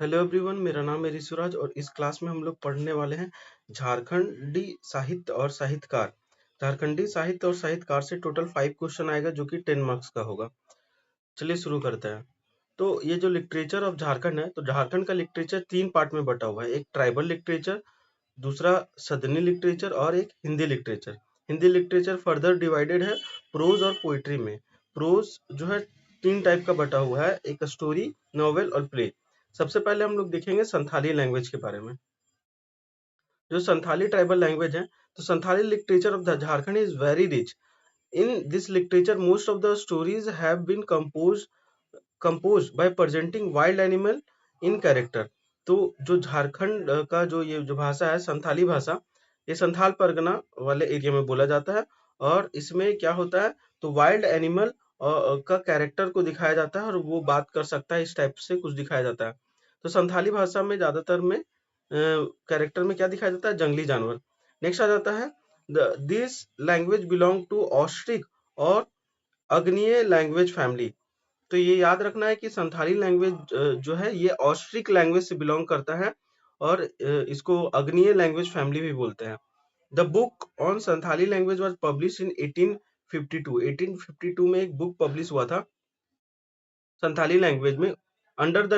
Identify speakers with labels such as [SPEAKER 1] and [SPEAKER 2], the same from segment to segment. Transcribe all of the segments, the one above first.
[SPEAKER 1] Hello everyone, मेरा नाम है ऋषिराज और इस क्लास में हम लोग पढ़ने वाले हैं झारखंडी साहित्य और साहित्यकार। झारखंडी साहित्य और साहित्यकार से टोटल 5 क्वेश्चन आएगा जो कि 10 मार्क्स का होगा। चलिए शुरू करते हैं। तो ये जो लिटरेचर ऑफ झारखंड है, तो झारखंड का लिटरेचर 3 पार्ट में बटा हुआ है। एक ट्राइबल लिटरेचर, दूसरा सदनी लिटरेचर और एक Hindi literature. Hindi literature further divided है प्रोज और पोइट्री में। प्रोज जो है 3 टाइप का बटा हुआ है, एक स्टोरी, नॉवेल और प्ले। सबसे पहले हम लोग देखेंगे संथाली लैंग्वेज के बारे में। जो संथाली ट्राइबल लैंग्वेज है, तो Santhali literature of the Jharkhand is very rich. In this literature most of the stories have been composed by presenting wild animal in character। तो जो झारखंड का जो ये जो भाषा है संथाली भाषा, ये संथाल परगना वाले एरिया में बोला जाता है। और इसमें क्या होता है, तो वाइल्ड एनिमल का कैरेक्टर को दिखाया जाता है और वो बात कर सकता है, इस टाइप से कुछ दिखाया जाता है। तो संथाली भाषा में ज्यादातर में कैरेक्टर में क्या दिखाया जाता है, जंगली जानवर। नेक्स्ट आ जाता है this language belong to Austric और अग्निय लैंग्वेज फैमिली। तो ये याद रखना है कि संथाली लैंग्वेज जो है ये ऑस्ट्रिक लैंग्वेज से बिलोंग करता है और इसको अग्निय लैंग्वेज फैमिली भी बोलते हैं। The book on Santhali language was publish in 1852। 1852 में एक बुक पब्लिश हुआ था संथाली लैंग्वेज में, under the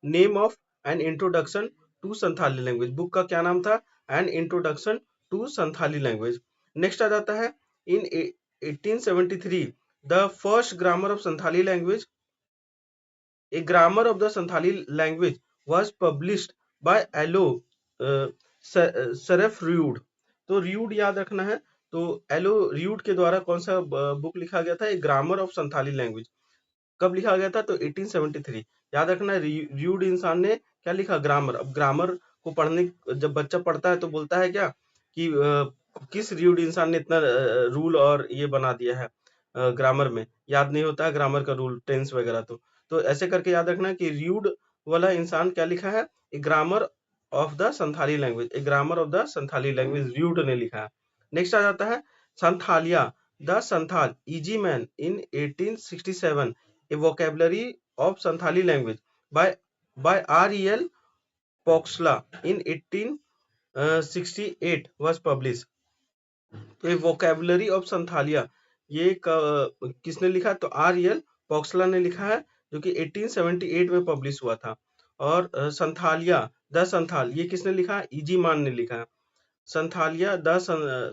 [SPEAKER 1] name of an introduction to Santhali language. Book का क्या नाम था, an introduction to Santhali language. Next आ जाता है in 1873 the first grammar of Santhali language, a grammar of the Santhali language was published by एलो सरफ रियूड। तो रियूड याद रखना है, तो एलो रियूड के द्वारा कौन सा बुक लिखा गया था, ए ग्रामर ऑफ संथाली लैंग्वेज। कब लिखा गया था, तो 1873। याद रखना रियूड इंसान ने क्या लिखा, ग्रामर। अब ग्रामर को पढ़ने, जब बच्चा पढ़ता है तो बोलता है क्या कि किस रियूड इंसान ने इतना रूल और ये बना दिया है ग्रामर में। याद नहीं होता है ग्रामर का रूल, टेंस वगैरह। तो ऐसे करके याद रखना कि रियूड वाला इंसान क्या लिखा है, a grammar of the Santhali language. A grammar of the Santhali language रियूड ने लिखा है। नेक्स्ट आ जाता है Santhalia the Santhal E G Man in 1867, a vocabulary of Santhali language by R.E.L. Poxla in 1868 was published। तो ये vocabulary of Santhalia ये किसने लिखा, तो R.E.L. पॉक्सला ने लिखा है, जो कि 1878 में पब्लिश हुआ था। और संथालिया द संथाल ये किसने लिखा है, इजी मान ने लिखा है। Santhalia the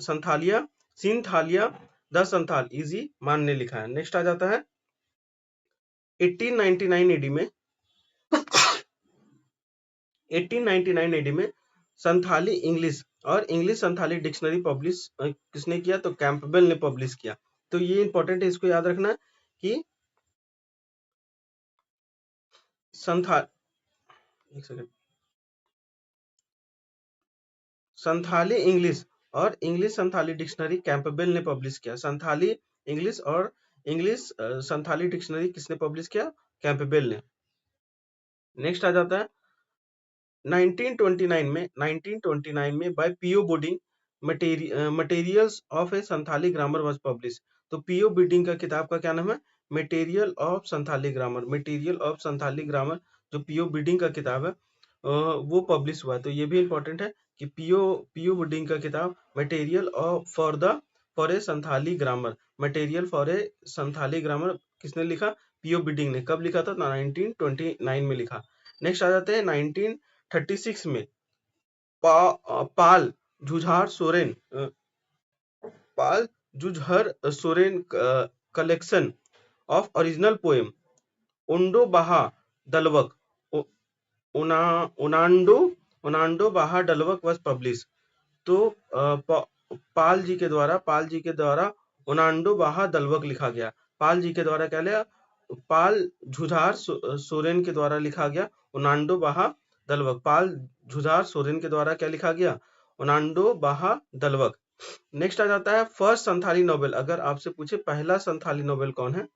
[SPEAKER 1] Santhalia Santhalia the Santhal E G Man ने लिखा है। नेक्स्ट आ जाता है 1899 एडी में 1899 एडी में संथाली इंग्लिश और इंग्लिश संथाली डिक्शनरी पब्लिश किसने किया, तो कैंपबेल ने पब्लिश किया। तो ये इंपॉर्टेंट है, इसको याद रखना कि संथाल एक सेकंड संथाली इंग्लिश और इंग्लिश संथाली डिक्शनरी कैंपबेल ने पब्लिश किया। संथाली इंग्लिश और इंग्लिश संथाली डिक्शनरी किसने पब्लिश किया, कैंपबेल ने। नेक्स्ट आ जाता है 1929 में by P O Bodding materials of a Santhali grammar was publish. तो पीओ बोर्डिंग का किताब का क्या नाम है, material of Santhali grammar. Material of Santhali grammar जो पीओ बोर्डिंग का किताब है वो पब्लिश हुआ है। तो ये भी इंपॉर्टेंट है कि पीओ बोर्डिंग का किताब material of for a Santhali grammar. Material for a Santhali grammar किसने लिखा, पीओ बोर्डिंग ने। कब लिखा था, 1929 में लिखा। नेक्स्ट आ जाते हैं 1936 में Paul Jujhar Soren Paul Jujhar Soren collection of original poem Ondo Baha Dalwak ओनांडो बाहा दलवक वाज पब्लिश। तो पाल जी के द्वारा ओनांडो बाहा दलवक लिखा गया। पाल जी के द्वारा क्या लिया, पाल झुझार सोरेन के द्वारा लिखा गया ओनांडो बाहा दलवक। पाल झुझार सोरेन के द्वारा क्या लिखा गया, ओनांडो बाहा दलवक। नेक्स्ट आ जाता है फर्स्ट संथाली नोवेल। अगर आपसे पूछे पहला संथाली नोवेल कौन है,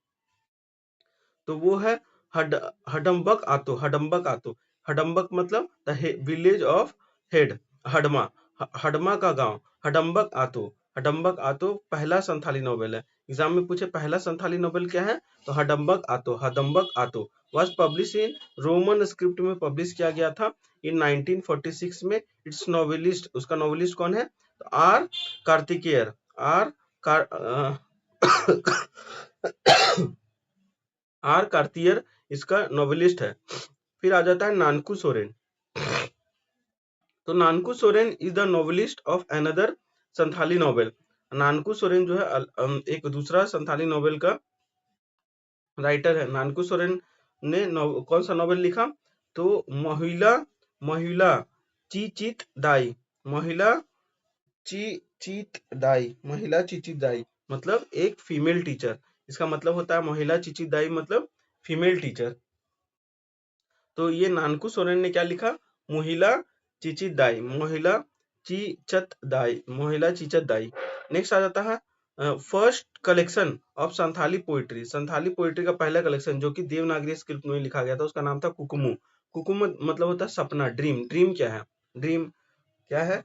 [SPEAKER 1] तो वो है हडम्बक आतो। हडम्बक आतो, हडम्बक मतलब the village of head, Hadma, Hadma का गांव, हडम्बक आतो। हडम्बक आतो पहला संथाली नोवेल है। एग्जाम में पूछे पहला संथाली नोवेल क्या है, तो हडम्बक आतो, हडम्बक आतो was publish in Roman script में पब्लिश किया गया था इन 1946 में। इट्स नोवेलिस्ट, उसका नोवेलिस्ट कौन है, तो आर कार्तिकेयर, आर आर कार्तियर इसका नोवेलिस्ट है। फिर आ जाता है नानकू सोरेन। तो Nanku Soren is the novelist of another Santhali novel. Nanku Soren जो है एक दूसरा संथाली नोवेल का राइटर है। नानकू सोरेन ने कौन सा नोवेल लिखा, तो महिला महिला चिचित दाई, महिला चिचित दाई, महिला चिचित दाई मतलब एक फीमेल टीचर। इसका मतलब होता है महिला चिचित दाई मतलब फीमेल टीचर। तो ये नानकू सोरेन ने क्या लिखा, महिला चिचित दाई, महिला चिचत दाई, महिला चिचत दाई। नेक्स्ट आ जाता है first collection of Santhali poetry. Santhali poetry का पहला कलेक्शन जो कि देवनागरी स्क्रिप्ट में लिखा गया था उसका नाम था कुकुमु। कुकुमु मतलब होता है सपना, ड्रीम। ड्रीम क्या है, ड्रीम क्या है,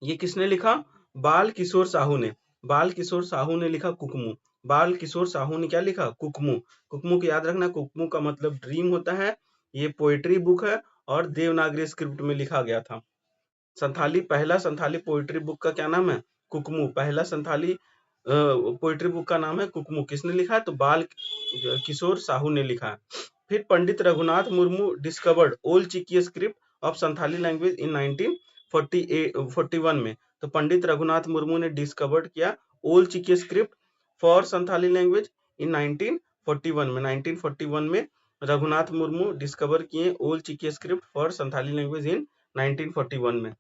[SPEAKER 1] ये किसने लिखा, बाल किशोर साहू ने। बाल किशोर साहू ने लिखा कुकमू। बाल किशोर साहू ने क्या लिखा, कुकमू। कुकमू को याद रखना, कुकमू का मतलब ड्रीम होता है। ये पोएट्री बुक है और देवनागरी स्क्रिप्ट में लिखा गया था। संथाली पहला संथाली पोएट्री बुक का क्या नाम है, कुकमू। पहला संथाली पोएट्री बुक का नाम है कुकमू। किसने लिखा है, तो बाल किशोर साहू ने लिखा है। फिर Pandit Raghunath Murmu discovered Ol Chiki script of Santhali language in 1941 में। तो पंडित रघुनाथ मुर्मू ने डिस्कवर्ड किया Ol Chiki script for Santhali language in 1941 में। 1941 में रघुनाथ मुर्मू डिस्कवर किए Ol Chiki script for Santhali language in 1941 में।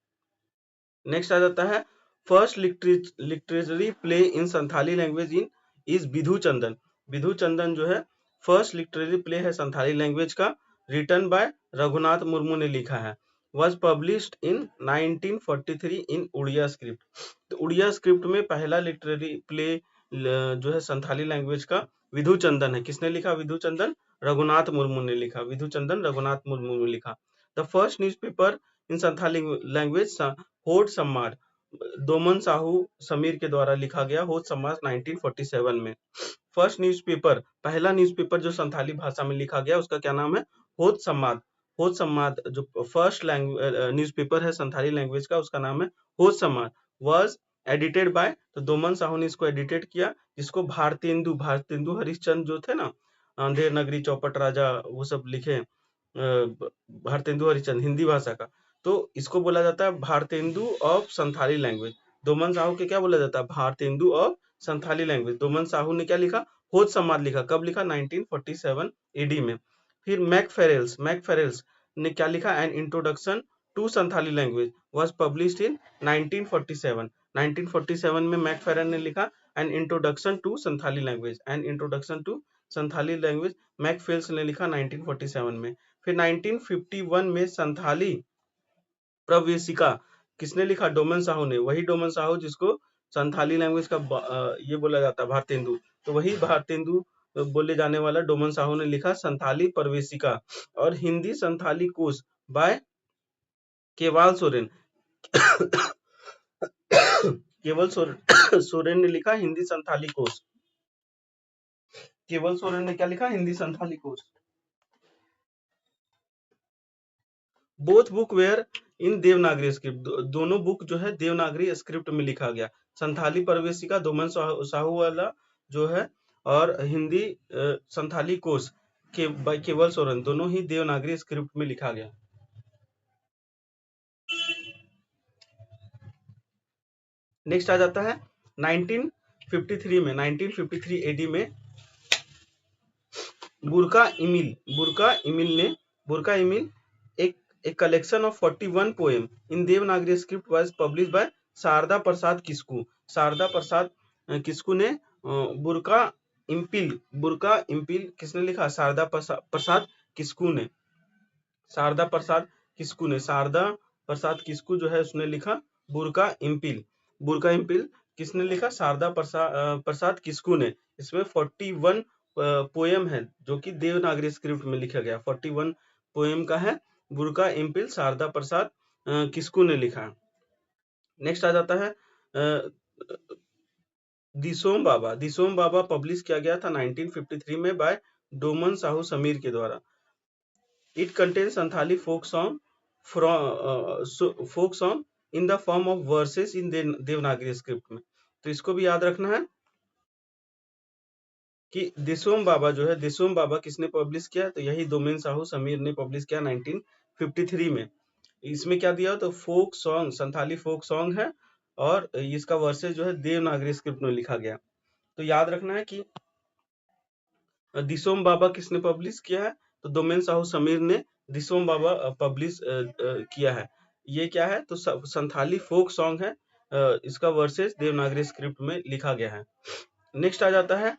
[SPEAKER 1] नेक्स्ट आ जाता है first literary play in Santhali language in is Bidhu Chandan. Bidhu Chandan जो है फर्स्ट लिटरेरी प्ले है संथाली लैंग्वेज का, रिटन बाय रघुनाथ मुर्मू ने लिखा है। was published in 1943 in Oriya script. तो उड़िया स्क्रिप्ट में पहला लिटरेरी प्ले जो है संथाली लैंग्वेज का विधु चंदन है। किसने लिखा, विधु चंदन, रघुनाथ मुर्मू ने लिखा। विधु चंदन रघुनाथ मुर्मू ने लिखा। The first newspaper in Santhali language होड सम्माद, दोमन साहू समीर के द्वारा लिखा गया होड सम्माद 1947 में। फर्स्ट न्यूज़पेपर, पहला न्यूज़पेपर जो संथाली भाषा में लिखा गया उसका क्या नाम है, होद सम्माद। होद सम्माद जो फर्स्ट न्यूज़पेपर है संथाली लैंग्वेज का उसका नाम है होद सम्माद। वाज एडिटेड बाय, तो दोमन साहू ने इसको एडिटेड किया, जिसको भारतेंदु हरिश्चंद्र जो थे ना, अंधेर नगरी, चौपट राजा, वो सब लिखे भारतेंदु हरिश्चंद्र हिंदी भाषा का। तो इसको बोला जाता है भारतेंदु ऑफ संथाली लैंग्वेज। दोमन साहू के क्या बोला जाता है, भारतेंदु ऑफ संथाली लैंग्वेज। दोमन साहू ने क्या लिखा, होद सम्माद लिखा। कब लिखा, 1947 एडी में। फिर मैकफेरेल्स ने क्या लिखा, an introduction to Santhali language was published in 1947। 1947 में मैकफेरल ने लिखा an introduction to Santhali language, an introduction to Santhali language मैकफेल्स ने लिखा 1947 में। फिर 1951 में संथाली प्रवेशिका किसने लिखा, डोमन साहू ने। वही डोमन साहू जिसको संथाली लैंग्वेज का ये बोला जाता है भारतेंदु, तो वही भारतेंदु बोले जाने वाला डोमन साहू ने लिखा संथाली प्रवेशिका। और हिंदी संथाली कोश बाय केवाल सोरेन केवल सोरेन ने लिखा हिंदी संथाली कोश। केवल सोरेन ने क्या लिखा, हिंदी संथाली कोश। Both book were in Devanagari script, दोनों बुक जो है देवनागरी स्क्रिप्ट में लिखा गया। संथाली प्रवेशिका दोमन साहू वाला जो है, और हिंदी संथाली कोश के बाय केवल सोरेन, दोनों ही देवनागरी स्क्रिप्ट में लिखा गया। नेक्स्ट आ जाता है 1953 में, 1953 एडी में बुरका इमिल एक collection of 41 poem in Devanagari script was published by Sharda Prasad Kisku. Sharda Prasad Kisku ने बुरका इम्पिल किसने लिखा, शारदा प्रसाद किस्कू ने। शारदा प्रसाद किस्कू जो है उसने लिखा बुरका इम्पिल किसने लिखा, शारदा प्रसाद किस्कू ने। इसमें 41 पोएम है जो कि देवनागरी स्क्रिप्ट में लिखा गया। 41 पोएम का है, बुरका इम्पिल शारदा प्रसाद किस्कू ने लिखा। नेक्स्ट आ जाता है दिसोम बाबा पब्लिश किया गया था 1953 में बाय डोमन साहू समीर के द्वारा। It contain Santhali folk song in the form of verses in Devanagari script में। तो इसको भी याद रखना है कि दिसोम बाबा जो है, दिसोम बाबा किसने पब्लिश किया, तो यही डोमेन साहू समीर ने पब्लिश किया 1953 में। इसमें क्या दिया, तो folk song, Santhali folk song है और इसका वर्सेस जो है देवनागरी स्क्रिप्ट में लिखा गया। तो याद रखना है कि दिसोम बाबा किसने पब्लिश किया है, तो डोमेन साहू समीर ने दिसोम बाबा पब्लिश किया है। ये क्या है, तो संथाली फोक सॉन्ग है, इसका वर्सेस देवनागरी स्क्रिप्ट में लिखा गया है। नेक्स्ट आ जाता है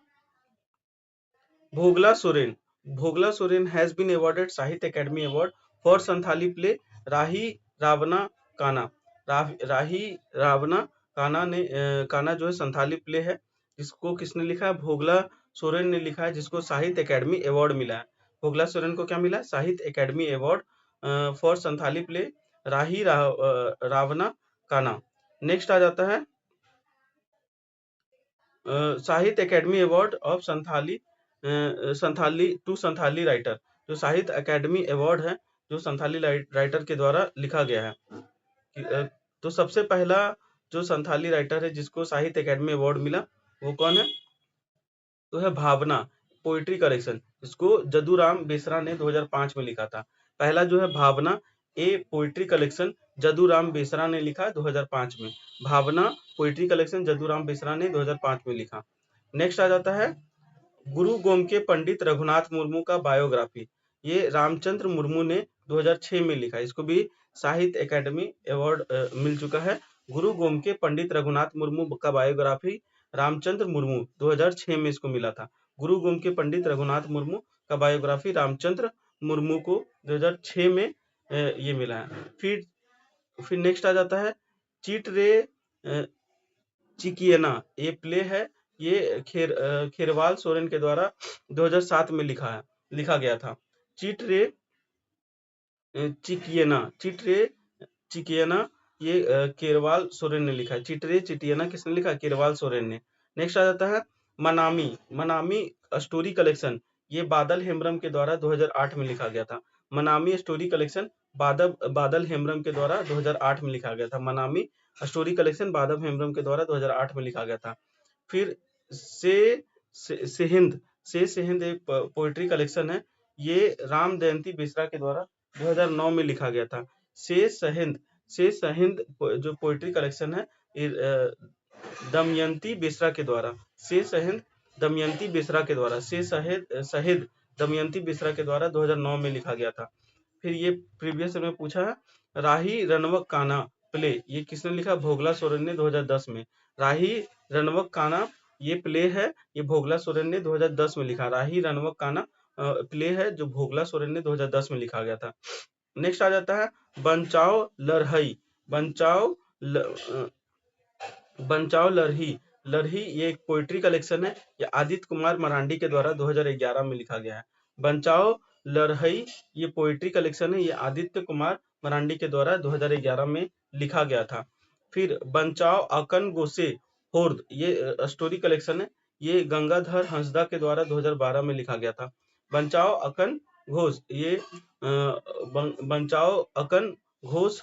[SPEAKER 1] Bhogla Soren. Bhogla Soren has been awarded Sahitya Akademi award for Santhali play Rahi Rawna Kana. राही रावना काना ने काना जो है संथाली प्ले है, इसको किसने लिखा है, भोगला सोरेन ने लिखा है, जिसको साहित्य अकेडमी अवार्ड मिला है। भोगला सोरेन को क्या मिला, Sahitya Akademi award for Santhali play Rahi Rawna Kana. Next आ जाता है Sahitya Akademi award of Santhali writer. जो साहित्य अकेडमी अवार्ड है जो संथाली राइटर के द्वारा लिखा गया है। तो सबसे पहला जो संथाली राइटर है जिसको साहित्य अकेडमी अवार्ड मिला वो कौन है, तो है भावना पोइट्री कलेक्शन, इसको जदूराम बेसरा ने 2005 में लिखा था। पहला जो है भावना ए पोइट्री कलेक्शन जदूराम बेसरा ने लिखा 2005 में। भावना पोइट्री कलेक्शन जदूराम बेसरा ने 2005 में लिखा। नेक्स्ट आ जाता है गुरु गोमके पंडित रघुनाथ मुर्मू का बायोग्राफी। ये रामचंद्र मुर्मू ने 2006 में लिखा, इसको भी साहित्य अकेडमी अवार्ड मिल चुका है। गुरु गोमके पंडित रघुनाथ मुर्मू का बायोग्राफी रामचंद्र मुर्मू 2006 में इसको मिला था। गुरु गोमके पंडित रघुनाथ मुर्मू का बायोग्राफी रामचंद्र मुर्मू को 2006 में ये मिला है। फिर नेक्स्ट आ जाता है चीट रे चिकियना, ये प्ले है, ये खेरवाल सोरेन के द्वारा 2007 में लिखा गया था। चीट रे चिकियना ये केरवाल सोरेन ने लिखा है। चिटरे चिटियना किसने लिखा, केरवाल सोरेन ने। नेक्स्ट आ जाता है मनामी स्टोरी कलेक्शन, ये बादल हेम्ब्रम के द्वारा 2008 में लिखा गया था। मनामी स्टोरी कलेक्शन बादल हेम्ब्रम के द्वारा 2008 में लिखा गया था। मनामी स्टोरी कलेक्शन बादल हेम्ब्रम के द्वारा 2008 में लिखा गया था। फिर सेहिंद एक पोएट्री कलेक्शन है, ये राम दयंती बेसरा के द्वारा 2009 में लिखा गया था। से सहिंद जो पोएट्री कलेक्शन है दमयंती बेसरा के द्वारा, से सहिंद दमयंती बेसरा के द्वारा, से सहिद दमयंती बेसरा के द्वारा 2009 में लिखा गया था। फिर ये प्रीवियस में पूछा है राही रणवक काना प्ले, ये किसने लिखा, भोगला सोरेन ने 2010 में। राही रणवक काना ये प्ले है, ये भोगला सोरेन ने 2010 में लिखा। राही रणवक काना प्ले है जो भोगला सोरेन ने 2010 में लिखा गया था। नेक्स्ट आ जाता है बंचाओ लरही, ये एक पोइट्री कलेक्शन है, ये आदित्य कुमार मरांडी के द्वारा 2011 में लिखा गया है। बंचाओ लरही ये पोइट्री कलेक्शन है, ये आदित्य कुमार मरांडी के द्वारा 2011 में लिखा गया था। फिर बंचाओ अकन गोसे होर्द, ये स्टोरी कलेक्शन है, ये गंगाधर हंसदा के द्वारा 2012 में लिखा गया था। बंचाओ अकन घोष, ये बंचाओ अकन घोष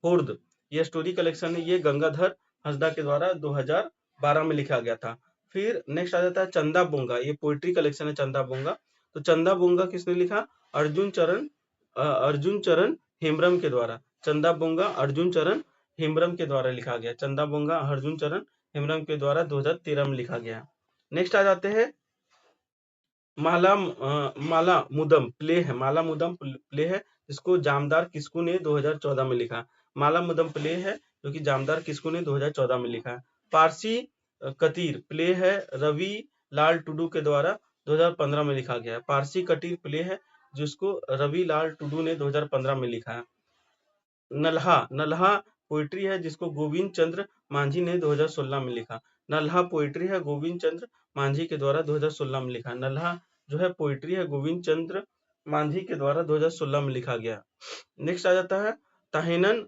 [SPEAKER 1] होर्द ये स्टोरी कलेक्शन है, ये गंगाधर हंसदा के द्वारा 2012 में लिखा गया था। फिर नेक्स्ट आ जाता है चंदा बोंगा, ये पोइट्री कलेक्शन है चंदा बोंगा। तो चंदा बोंगा किसने लिखा, अर्जुन चरण हेम्ब्रम के द्वारा। चंदा बोंगा अर्जुन चरण हेम्ब्रम के द्वारा लिखा गया। चंदा बोंगा अर्जुन चरण हेम्ब्रम के द्वारा 2013 में लिखा गया। नेक्स्ट आ जाते हैं माला मुदम प्ले है, माला मुदम प्ले है जिसको जामदार किस्कू ने 2014 में लिखा। माला मुदम प्ले है जो कि जामदार किस्कू ने 2014 में लिखा है। पारसी कतीर प्ले है, रवि लाल टुडू के द्वारा 2015 में लिखा गया है। पारसी कतीर प्ले है जिसको रवि लाल टुडू ने 2015 में लिखा है। नल्हा पोइट्री है जिसको गोविंद चंद्र मांझी ने 2016 में लिखा। नल्हा पोइट्री है गोविंद चंद्र मांझी के द्वारा 2016 में लिखा। नल्हा जो है पोइट्री है गोविंद चंद्र मांझी के द्वारा 2016 में लिखा गया। नेक्स्ट आ जाता है तहनन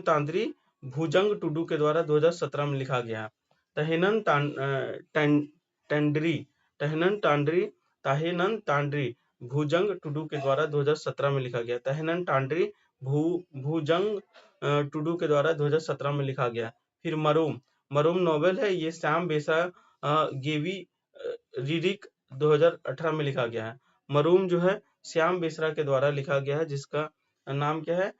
[SPEAKER 1] तांद्री भुजंग टुडू के द्वारा 2017 में लिखा गया। तहेनन तांडरी भुजंग टुडू के द्वारा 2017 में लिखा गया। तहेनन तांडरी भुजंग टुडू के द्वारा 2017 में लिखा गया। फिर मरोम नॉवेल है, ये श्याम बेसरा गेवी रिरिक 2018 में लिखा गया है। मरूम जो है श्याम बेसरा के द्वारा लिखा गया है, जिसका नाम क्या है,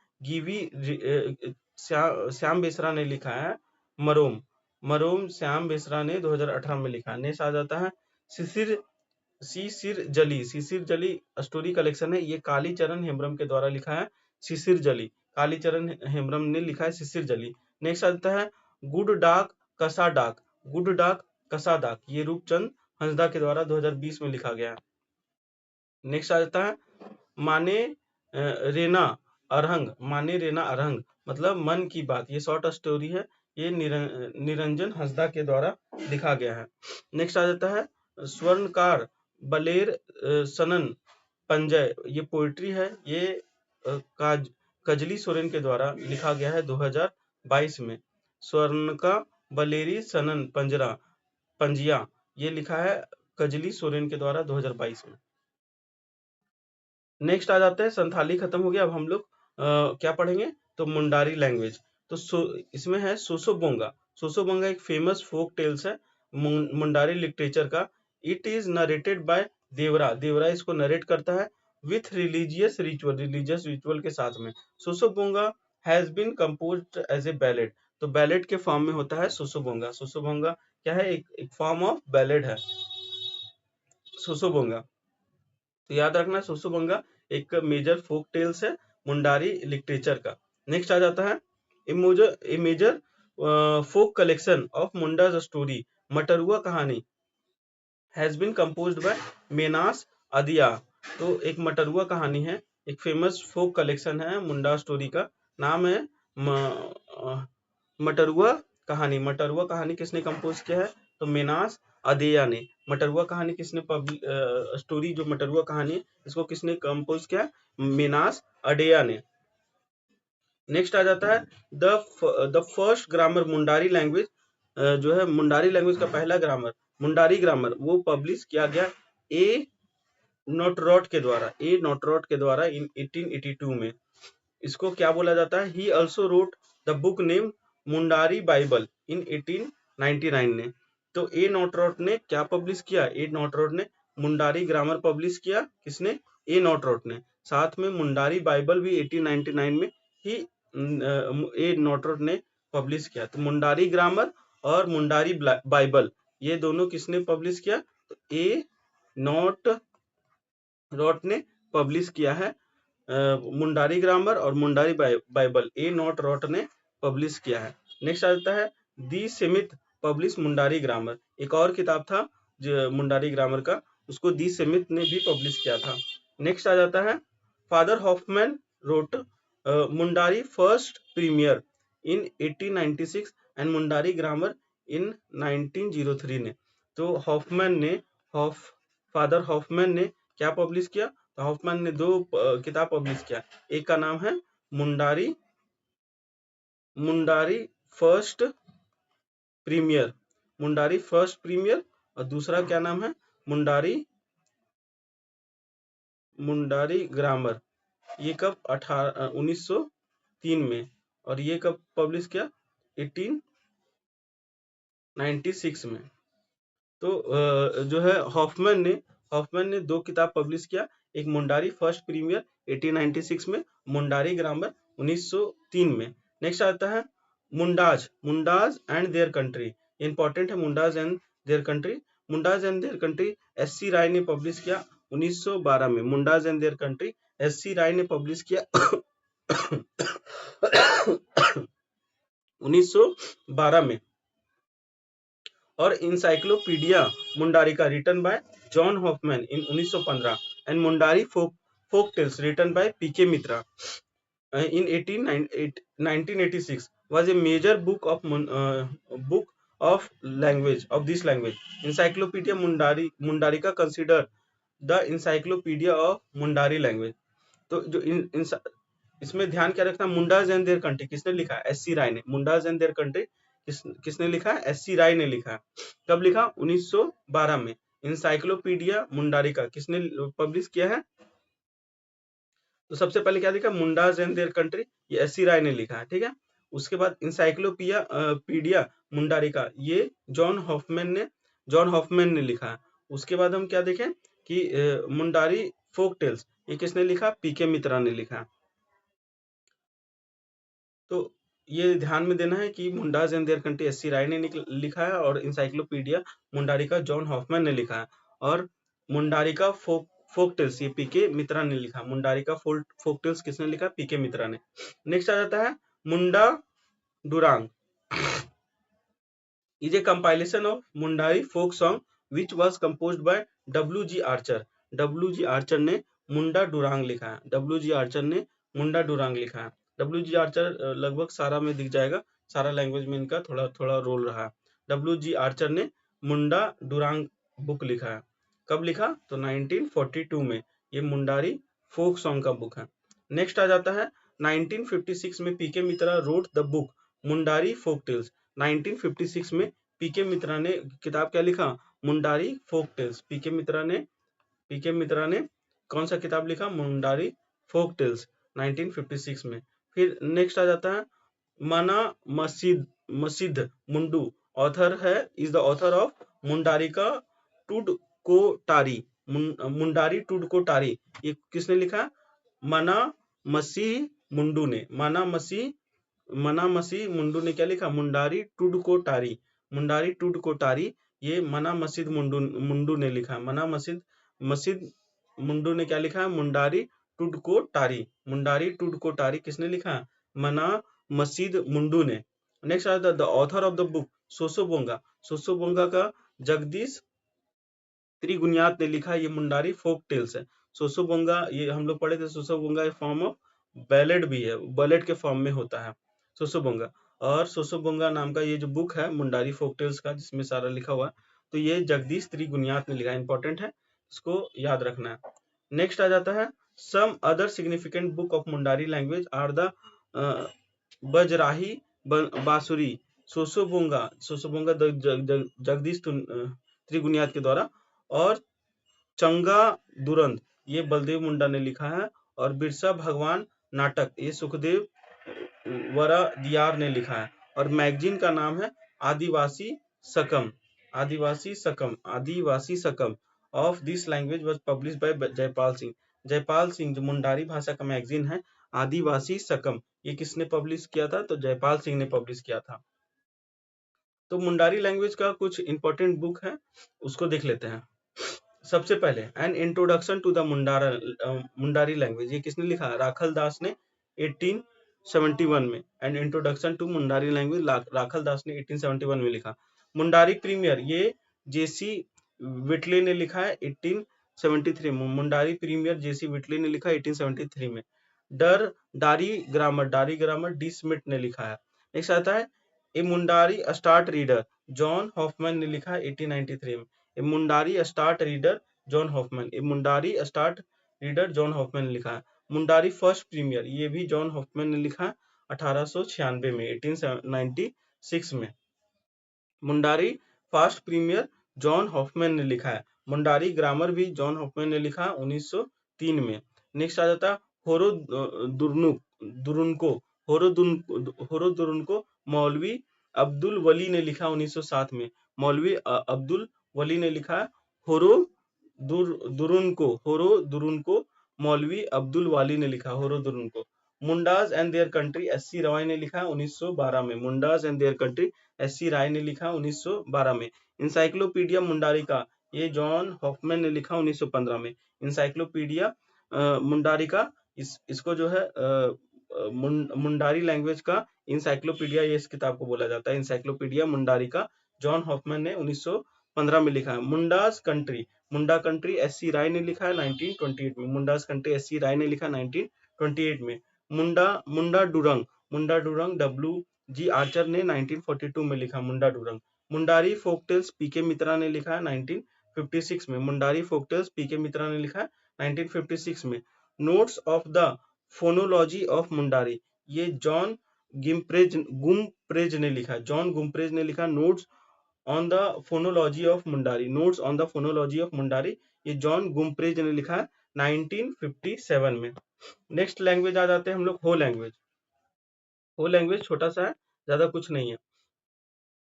[SPEAKER 1] श्याम बेसरा ने लिखा है मरोम श्याम बेसरा ने 2018 में लिखा। नेक्स्ट आ जाता है शिशिर जली स्टोरी कलेक्शन है, ये कालीचरण हेम्ब्रम के द्वारा लिखा है। शिशिर जली कालीचरण हेम्ब्रम ने लिखा है शिशिर जली। नेक्स्ट आ जाता है गुड डाक कसा डाक, ये रूपचंद हंसदा के द्वारा 2020 में लिखा गया। नेक्स्ट आ जाता है माने रेना अरहंग मतलब मन की बात, ये शॉर्ट स्टोरी है, ये निरंजन हंसदा के द्वारा लिखा गया है। नेक्स्ट आ जाता है स्वर्णकार बलेर सनन पंजय, ये पोइट्री है, ये कजली सोरेन के द्वारा लिखा गया है 2022 में। स्वर्ण का बलेरी सनन पंजिया, ये लिखा है कजली सोरेन के द्वारा 2022 में। नेक्स्ट आ जाते हैं संथाली खत्म हो गया, अब हम लोग क्या पढ़ेंगे, तो मुंडारी लैंग्वेज। तो इसमें है सोसोबोंगा एक फेमस फोक टेल्स है मुंडारी लिटरेचर का। इट इज नरेटेड बाय देवरा इसको नरेट करता है विथ रिलीजियस रिचुअल के साथ में। Sosobonga has been composed as a ballad, तो बैलेड के फॉर्म में होता है सोसोबोंगा क्या है, एक फॉर्म ऑफ बैलेड है सोसोबोंगा। तो याद रखना सोसोबोंगा एक मेजर फोक टेल्स है मुंडारी लिटरेचर का। नेक्स्ट आ जाता है a major folk collection of Mundas story, Matrua Kahani has been composed by Menas Odea. तो एक मटरुआ कहानी है, एक फेमस फोक कलेक्शन है मुंडा स्टोरी का, नाम है मटरुआ कहानी किसने कंपोज किया है, तो मेनास अदेया ने। मटरुआ कहानी किसने स्टोरी जो मटरुआ कहानी है इसको किसने कंपोज किया, मेनास अडेया ने। नेक्स्ट आ जाता है the first grammar Mundari language, जो है मुंडारी लैंग्वेज का पहला ग्रामर मुंडारी ग्रामर, वो पब्लिश किया गया ए नोटरॉट के द्वारा इन 1882 में। इसको क्या बोला जाता है, he also wrote the book name Mundari Bible in 1899 ने। तो ए नोटरॉट ने क्या पब्लिश किया, ए नोटरॉट ने मुंडारी ग्रामर पब्लिश किया, किसने, ए नोटरॉट ने। साथ में मुंडारी बाइबल भी 1899 में ही ए नोटरॉट ने पब्लिश किया। तो मुंडारी ग्रामर और मुंडारी बाइबल ये दोनों किसने पब्लिश किया, तो ए नोटरॉट ने पब्लिश किया है। मुंडारी ग्रामर और मुंडारी बाइबल ए नोटरॉट ने पब्लिश किया है। नेक्स्ट आ जाता है दी सेमिथ पब्लिश मुंडारी ग्रामर, एक और किताब था जो मुंडारी ग्रामर का, उसको दी सेमिथ ने भी पब्लिश किया था। नेक्स्ट आ जाता है father Hoffmann wrote Mundari first primer in 1896 and Mundari grammar in 1903 ने। तो फादर हॉफमैन ने क्या पब्लिश किया, तो हॉफमैन ने 2 किताब पब्लिश किया, एक का नाम है मुंडारी फर्स्ट प्रीमियर और दूसरा क्या नाम है, मुंडारी ग्रामर। ये कब 1903 में, और ये कब पब्लिश किया, 1896 में। तो जो है हॉफमैन ने 2 किताब पब्लिश किया, एक मुंडारी फर्स्ट प्रीमियर 1896 में, मुंडारी ग्रामर 1903 में। नेक्स्ट आता है Mundas and their country, important है Mundas and their country S C Roy ने पब्लिश किया 1912 में। Mundas and their country S C Roy ने पब्लिश किया 1912 में। और इंसाइक्लोपीडिया मुंडारी का written by John Hoffmann in 1915 and Mundari folk tales written by P K Mitra in 1986 was a major book of this language. Encyclopedia Mundarica considered the encyclopedia of Mundari language. तो जो इसमें ध्यान क्या रखना, मुंडाज एंड देयर कंट्री किसने लिखा है, एससी राय ने। मुंडाज एंड देयर कंट्री किसने लिखा है? एस सी राय ने लिखा है। कब लिखा? 1912 में। इंसाइक्लोपीडिया मुंडारिका किसने पब्लिश किया है? तो सबसे पहले क्या लिखा? मुंडाज एंड देयर कंट्री, ये एस सी राय ने लिखा है, ठीक है। उसके बाद इंसाइक्लोपीडिया पीडिया मुंडारिका, ये जॉन हॉफमैन ने लिखा है। उसके बाद हम क्या देखें कि मुंडारी फोक टेल्स, ये किसने लिखा? पीके मित्रा ने लिखा। तो ये ध्यान में देना है कि Mundas and their country S C Roy ने लिखा है, और इंसाइक्लोपीडिया मुंडारिका जॉन हॉफमैन ने लिखा है, और मुंडारिका फोक टेल्स ये पीके मित्रा ने लिखा। मुंडारिका फोक टेल्स किसने लिखा? पीके मित्रा ने। नेक्स्ट आ जाता है मुंडा डुरांग, is a compilation of Mundari folk song which was composed by W.G. Archer. W.G. Archer ने मुंडा डुरांग लिखा है। W.G. Archer ने मुंडा डुरांग लिखा है। W.G. Archer लगभग सारा में दिख जाएगा, सारा लैंग्वेज में इनका थोड़ा थोड़ा रोल रहा है। W.G. Archer ने मुंडा डुरांग बुक लिखा है। कब लिखा? तो 1942 में। ये मुंडारी फोक सॉन्ग का बुक है। नेक्स्ट आ जाता है 1956 में P K Mitra wrote the book Mundari folk tales. 1956 में पीके मित्रा ने किताब क्या लिखा? Mundari folk tales. पीके मित्रा ने कौन सा किताब लिखा? मुंडारी फोक टेल्स 1956 में। फिर नेक्स्ट आ जाता है मना मसीद मुंडू, ऑथर है, is the author of Mundarika Tudkotari. Mundari Tudkotari, ये किसने लिखा? मना मसीह मुंडू ने। मना मसीह मुंडू ने क्या लिखा? मुंडारी टुडकोटारी। मुंडारी टुडकोटारी ये मना मसीद मुंडू ने लिखा। मना मसीद मुंडू ने क्या लिखा? मुंडारी टुडकोटारी। मुंडारी टुडकोटारी किसने लिखा? मना मसीद मुंडू ने। नेक्स्ट आता है the author of the book Sosobonga. Sosobonga का जगदीश त्रिगुनियात ने लिखा। ये मुंडारी फोक टेल्स है। सोसोबोंगा ये हम लोग पढ़े थे। सोसोबोंगा एक फॉर्म ऑफ बैलेड भी है, बैलेड के फॉर्म में होता है सोसोबोंगा। और सोसोबोंगा नाम का ये जो बुक है मुंडारी फोक टेल्स का, जिसमें सारा लिखा हुआ है, तो ये जगदीश त्रिगुनियात ने लिखा। इंपॉर्टेंट है, इसको याद रखना है। नेक्स्ट आ जाता है some other significant book of Mundari language are the Bajrahi Bansuri. Sosobonga Jagdish त्रिगुनियात के द्वारा, और चंगा दुरंत ये बलदेव मुंडा ने लिखा है, और बिरसा भगवान नाटक ये सुखदेव वरा दियार ने लिखा है, और मैगजीन का नाम है आदिवासी सकम। आदिवासी सकम of this language was published bye Jaipal Singh. Jaipal Singh जो मुंडारी भाषा का मैगजीन है आदिवासी सकम, ये किसने पब्लिश किया था? तो जयपाल सिंह ने पब्लिश किया था। तो मुंडारी लैंग्वेज का कुछ इंपॉर्टेंट बुक है, उसको देख लेते हैं। सबसे पहले an introduction to the Mundari language, ये किसने लिखा? राखल दास ने 1871 में। An introduction to Mundari language Rakhal Das ने 1871 में लिखा। मुंडारी प्रीमियर ये जेसी विटले ने लिखा है 1873 में। मुंडारी प्रीमियर जेसी विटले ने लिखा 1873 में। डारी ग्रामर डी स्मिथ ने लिखा है। नेक्स्ट आता है a Mundari start reader John Hoffmann ने लिखा है 1893 में। A Mundari start reader John Hoffmann. A Mundari start reader John Hoffmann ने लिखा है। मुंडारी फर्स्ट प्रीमियर ये भी जॉन हॉफमैन ने लिखा है 1896 में 1896 में। Mundari first primer John Hoffmann ने लिखा है। मुंडारी ग्रामर भी जॉन हॉफमैन ने लिखा 1903 में। नेक्स्ट आ जाता होरो दुरुनको मौलवी अब्दुल वली ने लिखा 1907 में। मौलवी अब्दुल वली ने लिखा होरो दुरुनको मौलवी अब्दुल वाली ने लिखा Horo Durunko. Mundas and their country S C. Roy ने लिखा 1912 में। Mundas and their country S C. Roy ने लिखा 1912 में। इंसाइक्लोपीडिया मुंडारिका ये जॉन हॉफमैन ने लिखा 1915 में। इंसाइक्लोपीडिया मुंडारिका इसको जो है मुंडारी लैंग्वेज का इंसाइक्लोपीडिया ये इस किताब को बोला जाता है। इंसाइक्लोपीडिया मुंडारिका जॉन हॉफमैन ने 1915 में लिखा है। मुंडा कंट्री एस.सी. राय ने लिखा है 1928 में। Mundas country S C. राय ने लिखा 1928 में। मुंडा डुरंग W.G. आर्चर ने 1942 में लिखा मुंडा डुरंग। मुंडारी फोकटेल्स पीके मित्रा ने लिखा है 1956 में। मुंडारी फोकटेल्स पीके मित्रा ने लिखा है 1956 में। Notes of the phonology of Mundari ये जॉन गुम्प्रेज ने लिखा है, जॉन गुम्प्रेज ने लिखा notes on the phonology of Mundari, notes on the phonology of Mundari, ये जॉन गुम्प्रेज ने लिखा है 1957 में। नेक्स्ट लैंग्वेज आ जाते हैं हम लोग हो लैंग्वेज। हो लैंग्वेज छोटा सा है, ज्यादा कुछ नहीं है।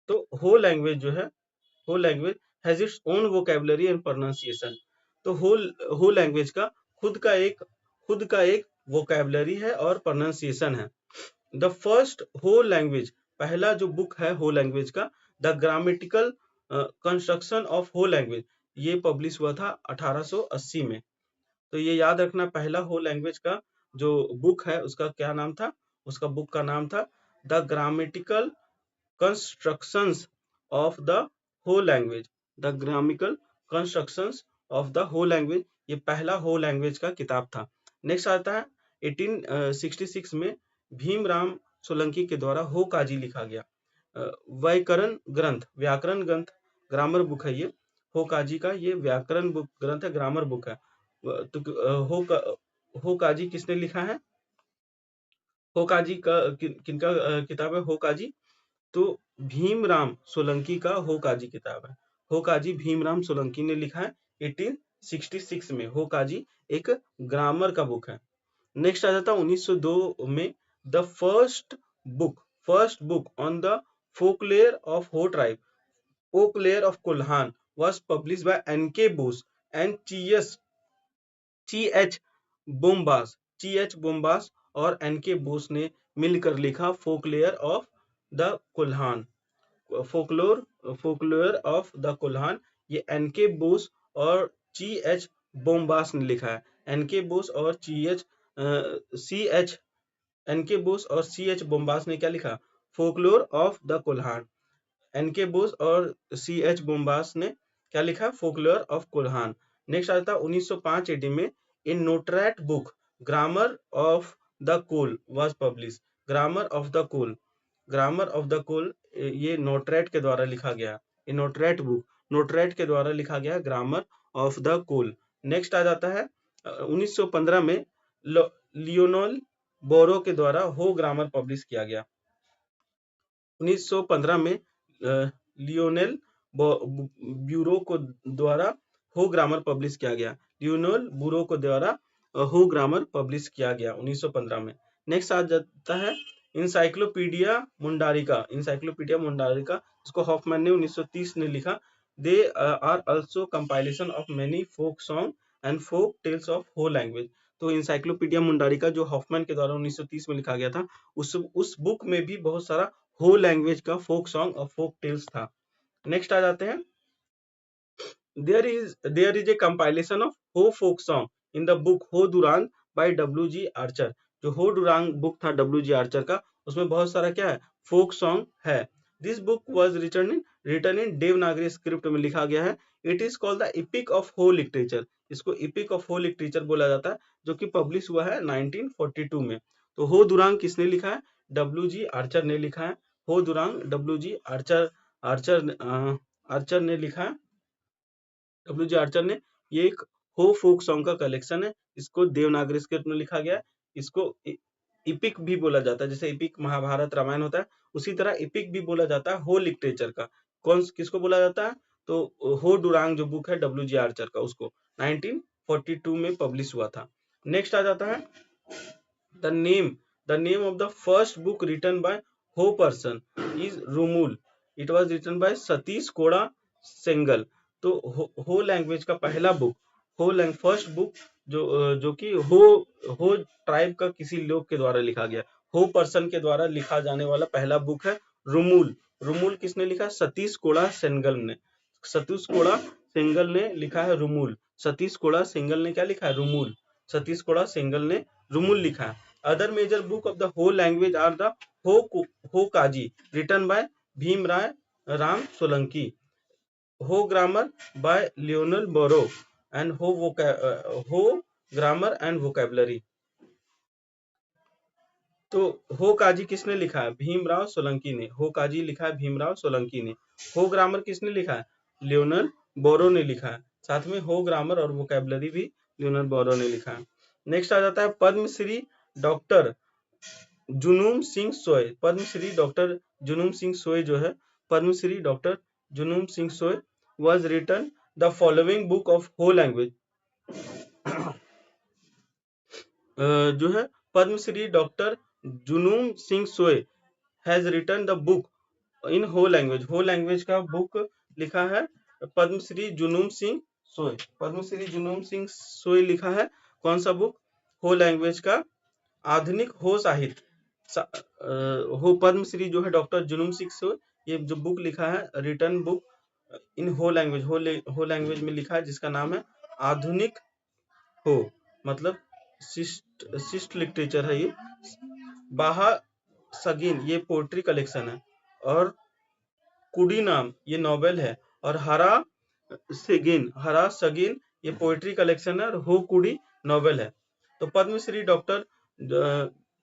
[SPEAKER 1] तो हो लैंग्वेज जो है, हो language has its own vocabulary and pronunciation. तो हो लैंग्वेज का खुद का एक वोकेबलरी है और प्रोनाउंसिएशन है। द फर्स्ट हो लैंग्वेज, पहला जो बुक है हो लैंग्वेज का, the grammatical construction of Ho language, ये पब्लिश हुआ था 1880 में। तो ये याद रखना, पहला हो लैंग्वेज का जो बुक है उसका क्या नाम था, उसका बुक का नाम था the grammatical constructions of the Ho language, the grammatical constructions of the Ho language, ये पहला हो लैंग्वेज का किताब था। नेक्स्ट आता है 1866 में भीमराव सोलंकी के द्वारा हो काजी लिखा गया। व्याकरण ग्रंथ, ग्रामर बुक है ये, हो काजी का ये व्याकरण बुक ग्रंथ है, ग्रामर बुक है। तो हो काजी किसने लिखा है, हो काजी का किनका किताब है हो काजी, तो भीमराव सोलंकी का हो काजी किताब है। हो काजी भीमराव सोलंकी ने लिखा है 1866 में। हो काजी एक ग्रामर का बुक है। नेक्स्ट आ जाता है 1902 में the first book on the folklore of Ho tribe, folklore of Kolhan was published by N.K. Bose and C.H. Bompas और N.K. बोस ने मिलकर लिखा folklore of the Kolhan, folklore of the Kolhan, ये N.K. बोस और C.H. बोम्बास ने लिखा है। N.K. बोस और N.K. बोस और C.H. बोम्बास ने क्या लिखा, folklore of the Kolhan. N.K. Bose और C.H. बोम्बास ने क्या लिखा, फोकलोर ऑफ कोल्हान। नेक्स्ट आता है 1905 एडी में in Nottrott book grammar of the Kol was publish, grammar of the Kol, grammar of the Kol, ये नोटरैट के द्वारा लिखा गया, ये नोटरैट बुक नोटरैट के द्वारा लिखा गया grammar of the Kol. Next आ जाता है 1915 में लियोनल बोरो के द्वारा हो ग्रामर पब्लिश किया गया। 1915 में लियोनेल ब्यूरो को द्वारा हो ग्रामर पब्लिश किया गया, लियोनेल ब्यूरो को द्वारा हो ग्रामर पब्लिश किया गया 1915 में। नेक्स्ट आ जाता है इंसाइक्लोपीडिया मुंडारिका, इंसाइक्लोपीडिया मुंडारिका, इसको हॉफमैन ने 1930 में लिखा। They are also compilation of many folk song and folk tales of Ho language. तो इंसाइक्लोपीडिया मुंडारिका जो हॉफमैन के द्वारा 1930 में लिखा गया था, उस बुक में भी बहुत सारा हो लैंग्वेज का फोक सॉन्ग और फोक टेल्स था। नेक्स्ट आ जाते हैं there is a compilation of हो folk song in the book हो दुरांग by W.G. आर्चर। जो हो दुरांग बुक था W.G. आर्चर का, उसमें बहुत सारा क्या है, फोक सॉन्ग है। This book was written in Devanagari script में लिखा गया है। It is called the epic of Ho literature, इसको इपिक ऑफ हो लिटरेचर बोला जाता है, जो कि पब्लिश हुआ है 1942 में। तो हो दुरांग किसने लिखा है, W.G. आर्चर ने लिखा है। हो दुरांग W.G. आर्चर ने लिखा है, W.G. आर्चर ने। ये एक हो फोक सॉन्ग का कलेक्शन है, इसको देवनागरी स्क्रिप्ट में लिखा गया। इसको इपिक भी बोला जाता है, जैसे इपिक महाभारत रामायण होता है, उसी तरह इपिक भी बोला जाता है हो लिटरेचर का। किसको बोला जाता है, तो हो डुरांग जो बुक है W.G. आर्चर का, उसको 1942 में पब्लिश हुआ था। नेक्स्ट आ जाता है the name of the first book written by Ho person is Rumul, it was written by Satish Koda Sengal. तो हो लैंग्वेज का पहला बुक, फर्स्ट बुक जो कि हो ट्राइब का किसी लोग के द्वारा लिखा गया, हो पर्सन के द्वारा लिखा जाने वाला पहला बुक है रूमुल। रूमुल किसने लिखा, सतीश कोड़ा सेंगल ने, सतीश कोड़ा सेंगल ने लिखा है रूमुल। सतीश कोड़ा सेंगल ने क्या लिखा है, रूमुल। सतीश कोड़ा सेंगल ने रूमुल लिखा है। Other major book of the Ho language are the Ho Kaji written by Bhimrao Ram Solanki, Ho grammar by Lionel Burrows and Ho grammar and vocabulary. तो हो काजी किसने लिखा है, भीमराव सोलंकी ने। हो काजी लिखा है भीमराव सोलंकी ने। हो ग्रामर किसने लिखा है, लियोनल बोरो ने लिखा है। साथ में हो ग्रामर और वोकेबलरी भी लियोनल बोरो ने लिखा है। नेक्स्ट आ जाता है पद्मश्री डॉक्टर जुनून सिंह सोय, पद्मश्री डॉक्टर जुनून सिंह सोय जो है, Padmashri doctor Junun Singh Soy was written the following book of Ho language. जो है Padmashri doctor Junun Singh Soy has written the book in Ho language. हो लैंग्वेज का बुक लिखा है पद्मश्री जुनून सिंह सोय। पद्मश्री जुनून सिंह सोय लिखा है कौन सा बुक? हो लैंग्वेज का आधुनिक हो साहित्य। हो पद्मश्री जो है डॉक्टर जुनून सिंह सोय, ये जो बुक लिखा है return book in Ho language, हो लैंग्वेज में लिखा है, जिसका नाम है आधुनिक हो, मतलब शिष्ट लिटरेचर है ये। बाहा सगीन ये पोएट्री कलेक्शन है, और कुडी नाम ये नॉवेल है, और हरा सगीन ये पोएट्री कलेक्शन है, और हो कुडी नॉवेल है। तो पद्मश्री डॉक्टर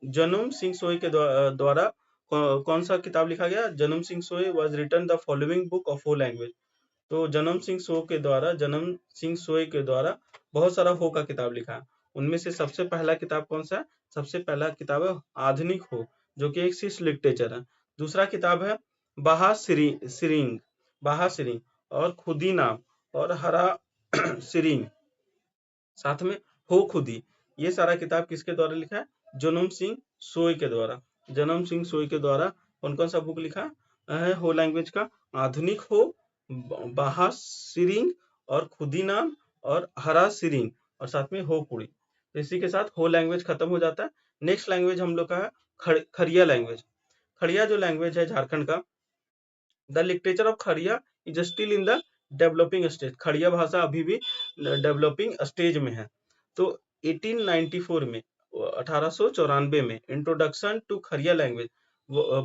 [SPEAKER 1] जनुम सिंह सोय के द्वारा कौन सा किताब लिखा गया? Janum Singh Soy was written the following book of Ho language. तो जन्म सिंह सोय के द्वारा बहुत सारा हो का किताब लिखा है। उनमें से सबसे पहला किताब कौन सा है? सबसे पहला किताब है आधुनिक हो, जो कि एक शिष्ट लिटरेचर है। दूसरा किताब है बाहा सिरिंग और खुदी नाम और हरा सिरिंग, साथ में हो खुदी। ये सारा किताब किसके द्वारा लिखा है? जन्म सिंह सोय के द्वारा। जन्म सिंह सोय के द्वारा कौन कौन सा बुक लिखा है हो लैंग्वेज का? आधुनिक हो, बाहा सिरिंग और खुदी नाम और हरा सिरिंग, और साथ में हो कुड़ी। तो इसी के साथ हो लैंग्वेज खत्म हो जाता है। नेक्स्ट लैंग्वेज हम लोग का है खड़िया लैंग्वेज। खड़िया जो लैंग्वेज है झारखंड का, the literature of Kharia is still in the developing stage. Kharia भाषा अभी भी डेवलपिंग स्टेज में है। तो 1894 में 1894 में introduction to Kharia language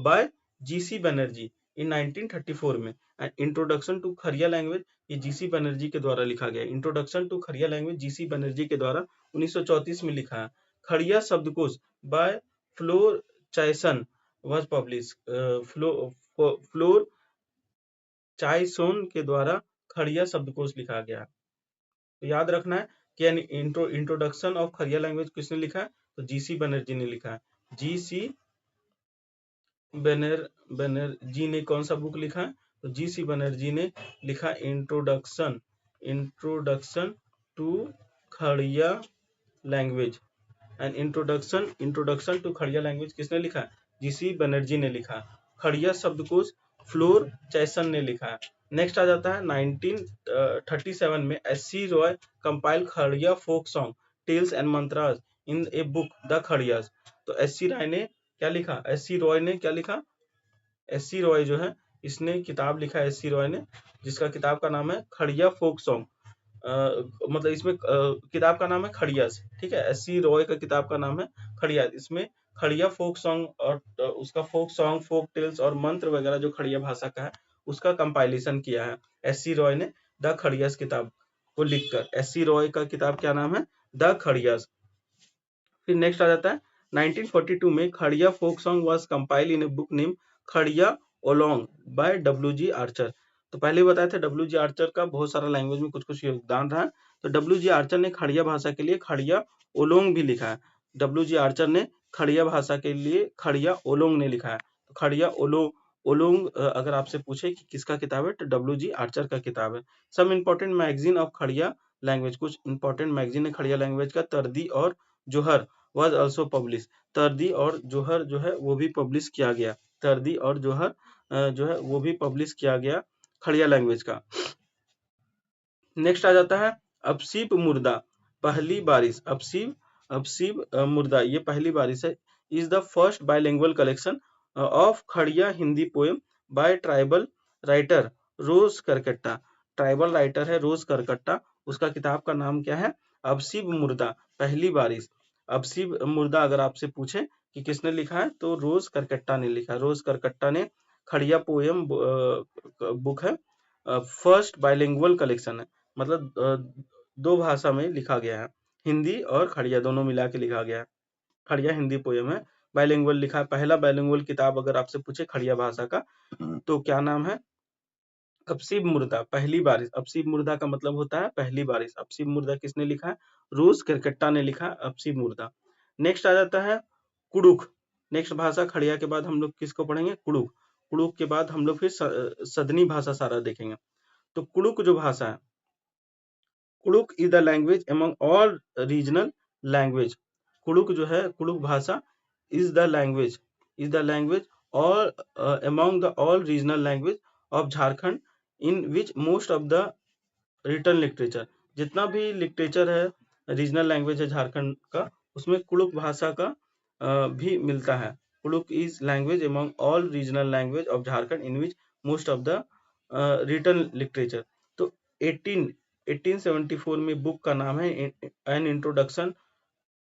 [SPEAKER 1] by G C Banerjee in 1934 में। इंट्रोडक्शन टू खड़िया लैंग्वेज ये जीसी बनर्जी के द्वारा लिखा गया। Introduction to Kharia language G C Banerjee के द्वारा 1934 में लिखा है। खड़िया शब्दकोश बाय फ्लोर चायसन was published। फ्लोर चायसोन के द्वारा खड़िया शब्दकोश लिखा गया। तो याद रखना है कि इंट्रोडक्शन ऑफ खड़िया लैंग्वेज किसने लिखा है? तो जीसी बनर्जी ने लिखा है। जीसी बनर्जी ने कौन सा बुक लिखा है? तो जीसी बनर्जी ने लिखा introduction to Kharia language. And introduction to Kharia language किसने लिखा है? जीसी बनर्जी ने लिखा। खड़िया शब्दकोश फ्लोर चैसन ने लिखा है। नेक्स्ट आ जाता है 1937 में S C Roy compile Kharia folk song tales and mantras in a book the Kharias. तो एससी रॉय ने क्या लिखा? एससी रॉय ने क्या लिखा? एससी रॉय जो है इसने किताब लिखा है, एससी रॉय ने, जिसका किताब का नाम है खड़िया फोक सॉन्ग। मतलब इसमें किताब का नाम है खड़ियास, ठीक है। एससी रॉय का किताब का नाम है खड़ियास। इसमें खड़िया फोक सॉन्ग और उसका फोक सॉन्ग, फोक टेल्स और मंत्र वगैरह जो खड़िया भाषा का है उसका कंपाइलेशन किया है एससी रॉय ने द खड़ियास किताब को लिखकर। एससी रॉय का किताब क्या नाम है? द खड़ियास। फिर नेक्स्ट आ जाता है 1942 में Kharia folk song was compiled in a book name Kharia Olong by W G. Archer. तो पहले बताया था डब्ल्यू.जी. आर्चर का बहुत सारा लैंग्वेज में कुछ-कुछ योगदान रहा है। तो डब्ल्यू.जी. आर्चर ने खड़िया भाषा के लिए खड़िया ओलोंग भी लिखा है। डब्ल्यू.जी. आर्चर ने खड़िया भाषा के लिए खड़िया ओलोंग ने लिखा है। तो खड़िया ओलोंग अगर आपसे पूछे कि किसका किताब है, तो डब्ल्यू.जी. आर्चर का किताब है। Some important magazine of Kharia language, कुछ इंपॉर्टेंट मैगजीन है खड़िया लैंग्वेज का। तर्दी और जोहर was also published। तर्दी और जोहर जो है वो भी पब्लिश किया गया। तर्दी और जोहर जो है वो भी पब्लिश किया गया खड़िया लैंग्वेज का। नेक्स्ट आ जाता है अबसीब मुर्दा पहली बारिश। अबसीब मुर्दा ये पहली बारिश है। Is the first bilingual collection of Kharia Hindi poem by tribal writer Rose Kerketta. Tribal writer है रोज करकट्टा, उसका किताब का नाम क्या है? अबसीब मुर्दा पहली बारिश। अबसीब मुर्दा अगर आपसे पूछे कि किसने लिखा है, तो रोज करकट्टा ने लिखा। रोज करकट्टा ने खड़िया पोएम बुक है, फर्स्ट बाइलिंगुअल कलेक्शन है, मतलब दो भाषा में लिखा गया है, हिंदी और खड़िया दोनों मिला के लिखा गया है। खड़िया हिंदी पोएम है, बाइलिंगुअल लिखा है। पहला बाइलिंगुअल किताब अगर आपसे पूछे खड़िया भाषा का, तो क्या नाम है? अबसीब मुर्दा पहली बारिश। अबसीब मुर्दा का मतलब होता है पहली बारिश। अबसीब मुर्दा किसने लिखा है? रोज करकट्टा ने लिखा अबसीब मुर्दा। नेक्स्ट आ जाता है कुडुख। नेक्स्ट भाषा खड़िया के बाद हम लोग किसको पढ़ेंगे? कुड़ुक। कुड़ुक के बाद हम लोग फिर सदनी भाषा सारा देखेंगे। तो कुड़ुक जो भाषा है, Kurukh is the language among all regional language. Kurukh जो है, कुड़ुक भाषा इज द लैंग्वेज और among the all regional language of Jharkhand in which most of the written literature, जितना भी लिटरेचर है रीजनल लैंग्वेज है झारखंड का, उसमें कुड़ुक भाषा का भी मिलता है। Kurukh is language among all regional language of Jharkhand in which most of the written literature। तो 1874 में बुक का नाम है an introduction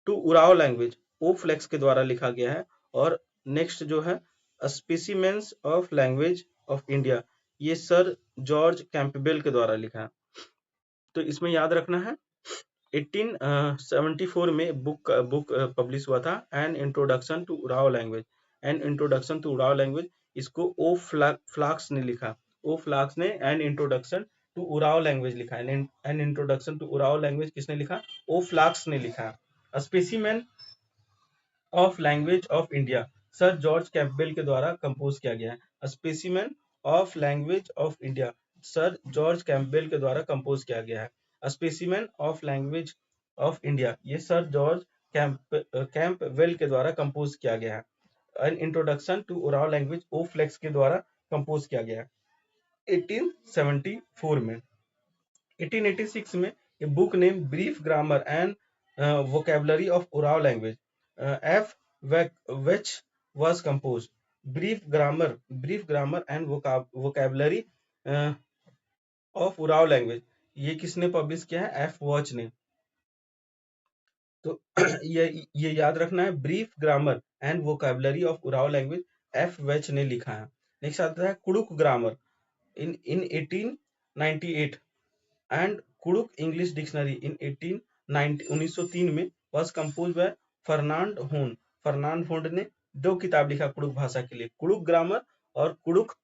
[SPEAKER 1] to Oraon language, O Flex के द्वारा लिखा गया है। और नेक्स्ट जो है specimens of language of India, ये सर जॉर्ज कैंपबेल के द्वारा लिखा है। तो इसमें याद रखना है 1874 में बुक पब्लिश हुआ था, an introduction to Oraon language. An introduction to Oraon language, इसको ओ फ्लाक्स ने लिखा। ओ फ्लाक्स ने an introduction to Oraon language लिखा है। An introduction to Oraon language किसने लिखा? ओ फ्लाक्स ने लिखा। Specimen of language of India sir George Campbell के द्वारा कंपोज किया गया है। Specimen of language of India sir George Campbell के द्वारा कंपोज किया गया है। Specimen of language of India, ये सर जॉर्ज कैंपबेल के द्वारा कंपोज किया गया है। An introduction to Oraon language O Flex के द्वारा कंपोज किया गया है 1874 में। 1886 में a book named Brief Grammar and Vocabulary of Ural Language, F. Which was composed. Brief Grammar and Vocabulary of Ural Language, ये किसने पब्लिश किया है? एफ वॉच ने। तो ये याद रखना है, brief grammar and vocabulary of Oraon language F vetch ने लिखा है। नेक्स्ट आता है Kurukh grammar in 1898 and Kurukh English dictionary इन 1903 में was composed by फर्नांड होन। फर्नांड होन ने 2 किताब लिखा कुड़ुक भाषा के लिए, कुड़ुक ग्रामर और Kurukh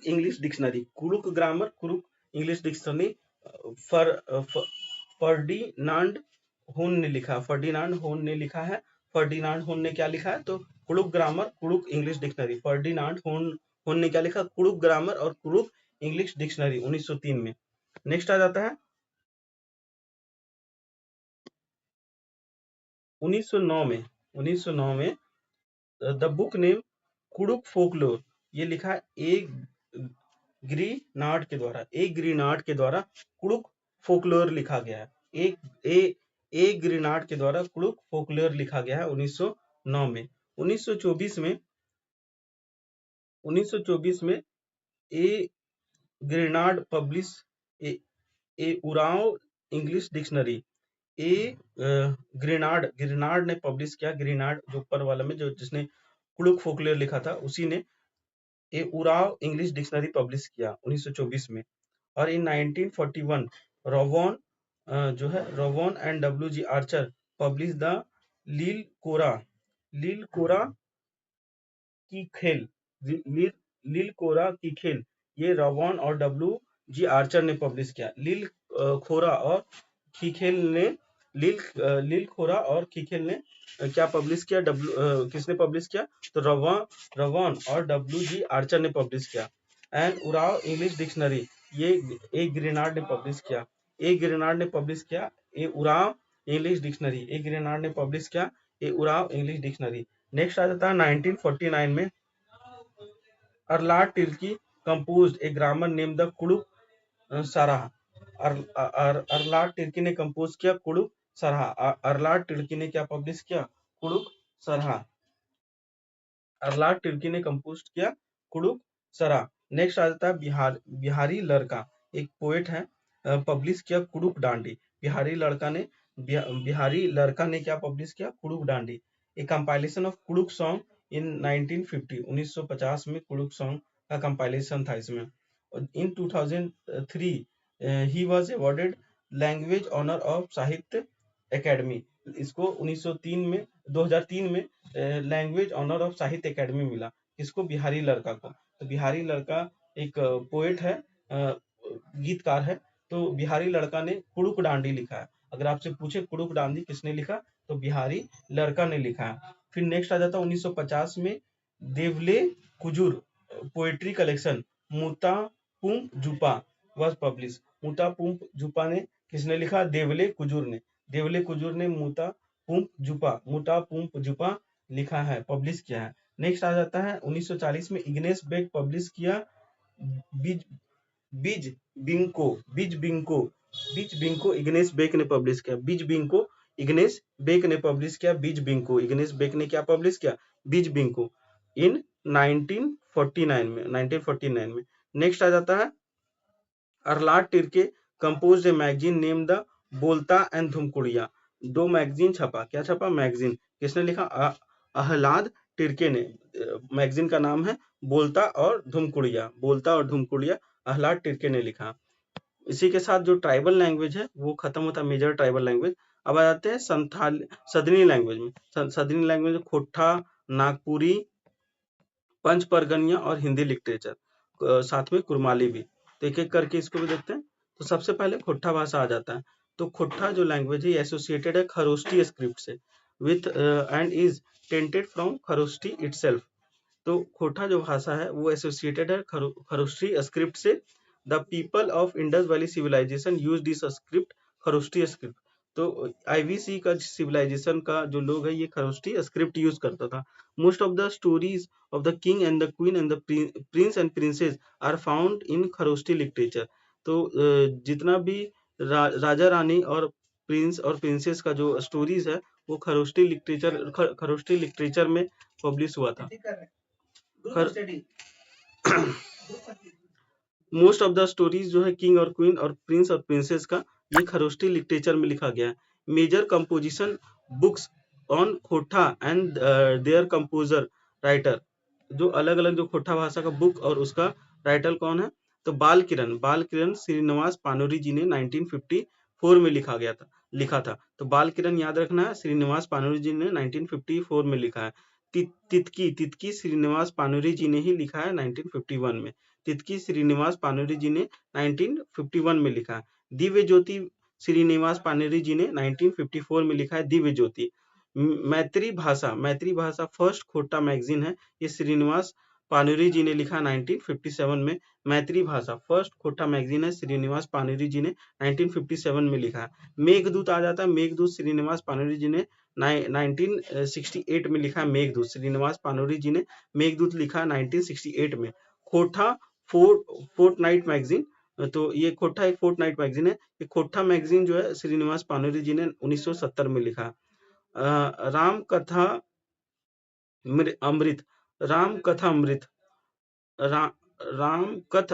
[SPEAKER 1] English dictionary. Kurukh grammar, Kurukh English dictionary Ferdinand होन ने लिखा। फर्डिनांड होन ने लिखा है। फर्डिनांड होन ने क्या लिखा है? तो Kurukh grammar, Kurukh English dictionary. Ferdinand होन ने क्या लिखा? कुड़ुक ग्रामर और कुड़ुक इंग्लिश डिक्शनरी 1903 में। नेक्स्ट आ जाता है 1909 में the book name Kurukh folklore, ये लिखा है ए ग्रीनार्ड के द्वारा कुड़ुक फोकलोर लिखा गया है। ए ग्रीनार्ड के द्वारा कुड़ुक फोकलोर लिखा गया है 1909 में। 1924 में A Grignard publish a Oraon English dictionary. A Grignard ने पब्लिश किया। ग्रेनार्ड जो ऊपर वाला में जो जिसने कुड़ुक फोकलोर लिखा था, उसी ने ए उराव इंग्लिश डिक्शनरी पब्लिश किया 1924 में। और इन 1941 रोवॉन जो है रोवॉन एंड डब्ल्यू.जी. आर्चर पब्लिश द लील कोरा की खेल। लील कोरा की खेल, ये रोवॉन और डब्ल्यू.जी. आर्चर ने पब्लिश किया। लील खोरा और खीखेल ने क्या पब्लिश किया? किसने पब्लिश किया? तो रोवॉन और डब्ल्यू.जी. आर्चर ने पब्लिश किया। एंड उराव इंग्लिश डिक्शनरी, ये ए ग्रेनार्ड ने पब्लिश किया। ए ग्रेनार्ड ने पब्लिश किया a Oraon English dictionary. A Grignard ने पब्लिश किया a Oraon English dictionary. Next आ जाता है 1949 में Arlad Tirkey composed a grammar name the Kurukh Sarah. Arlad Tirkey ने कंपोज किया कुड़ुक सराह। अरलाड टिर्की ने क्या पब्लिश किया? कुड़ुक सराह। अरलाड टिर्की ने कंपोज किया कुड़ुक सराह। नेक्स्ट आ जाता है बिहारी लड़का, एक पोएट है, पब्लिश किया कुड़ुक डांडी। बिहारी लड़का ने क्या पब्लिश किया? Kurukh Dandi. A compilation of Kurukh song in 1950 में कुड़ुक सॉन्ग का कंपाइलेशन था इसमें। In 2003 he was awarded language honour of Sahitya Akademi. इसको 2003 में language honour of Sahitya Akademi मिला। इसको बिहारी लड़का को। तो बिहारी लड़का एक पोएट है, गीतकार है। तो बिहारी लड़का ने कुड़ुक डांडी लिखा है। अगर आपसे पूछे कुड़ुक डांडी किसने लिखा, तो बिहारी लड़का ने लिखा है। फिर नेक्स्ट आ जाता है 1950 में देवले कुजूर पोएट्री कलेक्शन मुता पुम जुपा वॉज पब्लिश। मुता पुम जुपा ने किसने लिखा? देवले कुजूर ने। देवले कुजूर ने मुता पुम जुपा लिखा है, पब्लिश किया है। नेक्स्ट आ जाता है 1940 में इग्नेस बेक पब्लिश किया बीज बीज बिंको बीज बिंको बीज बिंको इग्नेस बेक ने पब्लिश किया। बीज बिंको इग्नेस बेक ने पब्लिश किया। बीज बिंको इग्नेस बेक ने क्या पब्लिश किया? बीज बिंको इन 1949 में। नेक्स्ट आ जाता है Arlad Tirkey compose a magazine name the Bolta and Dhumkuriya. दो मैगजीन छपा। क्या छपा? मैगजीन। किसने लिखा? अहलाद टिर्के ने। मैगजीन का नाम है बोलता और धुमकुड़िया। बोलता और धुमकुड़िया अहलाद टिर्के ने लिखा। इसी के साथ जो ट्राइबल लैंग्वेज है वो खत्म होता है, मेजर ट्राइबल लैंग्वेज। अब आ जाते हैं संथाली सदनी लैंग्वेज में। सदनी लैंग्वेज में खोटा, नागपुरी, पंच परगनिया और हिंदी लिटरेचर, साथ में कुरमाली भी। तो एक एक करके इसको भी देखते हैं। तो सबसे पहले खोटा भाषा आ जाता है। तो खोटा जो लैंग्वेज है एसोसिएटेड है खरोष्टी स्क्रिप्ट से with and is tainted from Kharosthi itself. तो खोटा जो भाषा है वो एसोसिएटेड है खरोष्टी स्क्रिप्ट से। The people of Indus valley civilization use this script Kharosthi script. तो आईवीसी का सिविलाइजेशन का जो लोग है ये खरोष्टी स्क्रिप्ट यूज करता था। Most of the stories of the king and the queen and the prince and princess are found in Kharosthi literature. तो जितना भी राजा रानी और प्रिंस और प्रिंसेस का जो स्टोरीज है वो खरोष्टी लिटरेचर में पब्लिश हुआ था। मोस्ट ऑफ द स्टोरीज जो है किंग और क्वीन और प्रिंस और प्रिंसेस का ये खरोष्टी लिटरेचर में लिखा गया है। मेजर कंपोजिशन बुक्स ऑन खोटा एंड देयर कंपोजर राइटर। जो अलग अलग जो खोटा भाषा का बुक और उसका राइटर कौन है? तो बाल किरण श्रीनिवास पानोरी जी ने 1954 में लिखा था। तो बाल किरण याद रखना है, श्रीनिवास पानोरी जी ने 1954 में लिखा है। तितकी श्रीनिवास पानोरी जी ने ही लिखा है 1951 में। तितकी श्रीनिवास पानोरी जी ने 1951 में लिखा है। दिव्य ज्योति श्रीनिवास पानोरी जी ने 1954 में लिखा है दिव्य ज्योति। मैत्री भाषा फर्स्ट खोटा मैगजीन है, ये श्रीनिवास पानोरी जी ने लिखा 1957 में। मैत्री भाषा फर्स्ट खोटा मैगजीन है, श्रीनिवास पानोरी जी ने 1957 में लिखा है। मेघदूत आ जाता है। मेघदूत श्रीनिवास पानोरी जी ने 1968 में लिखा है। मेघदूत श्रीनिवास पानोरी जी ने मेघदूत लिखा 1968 में। खोटा फोर्टनाइट मैगजीन। तो ये खोटा एक फोर्टनाइट मैगजीन है। ये खोटा मैगजीन जो है श्रीनिवास पानोरी जी ने 1970 में लिखा। राम कथा अमृत राम कथा अमृत रा, राम कथ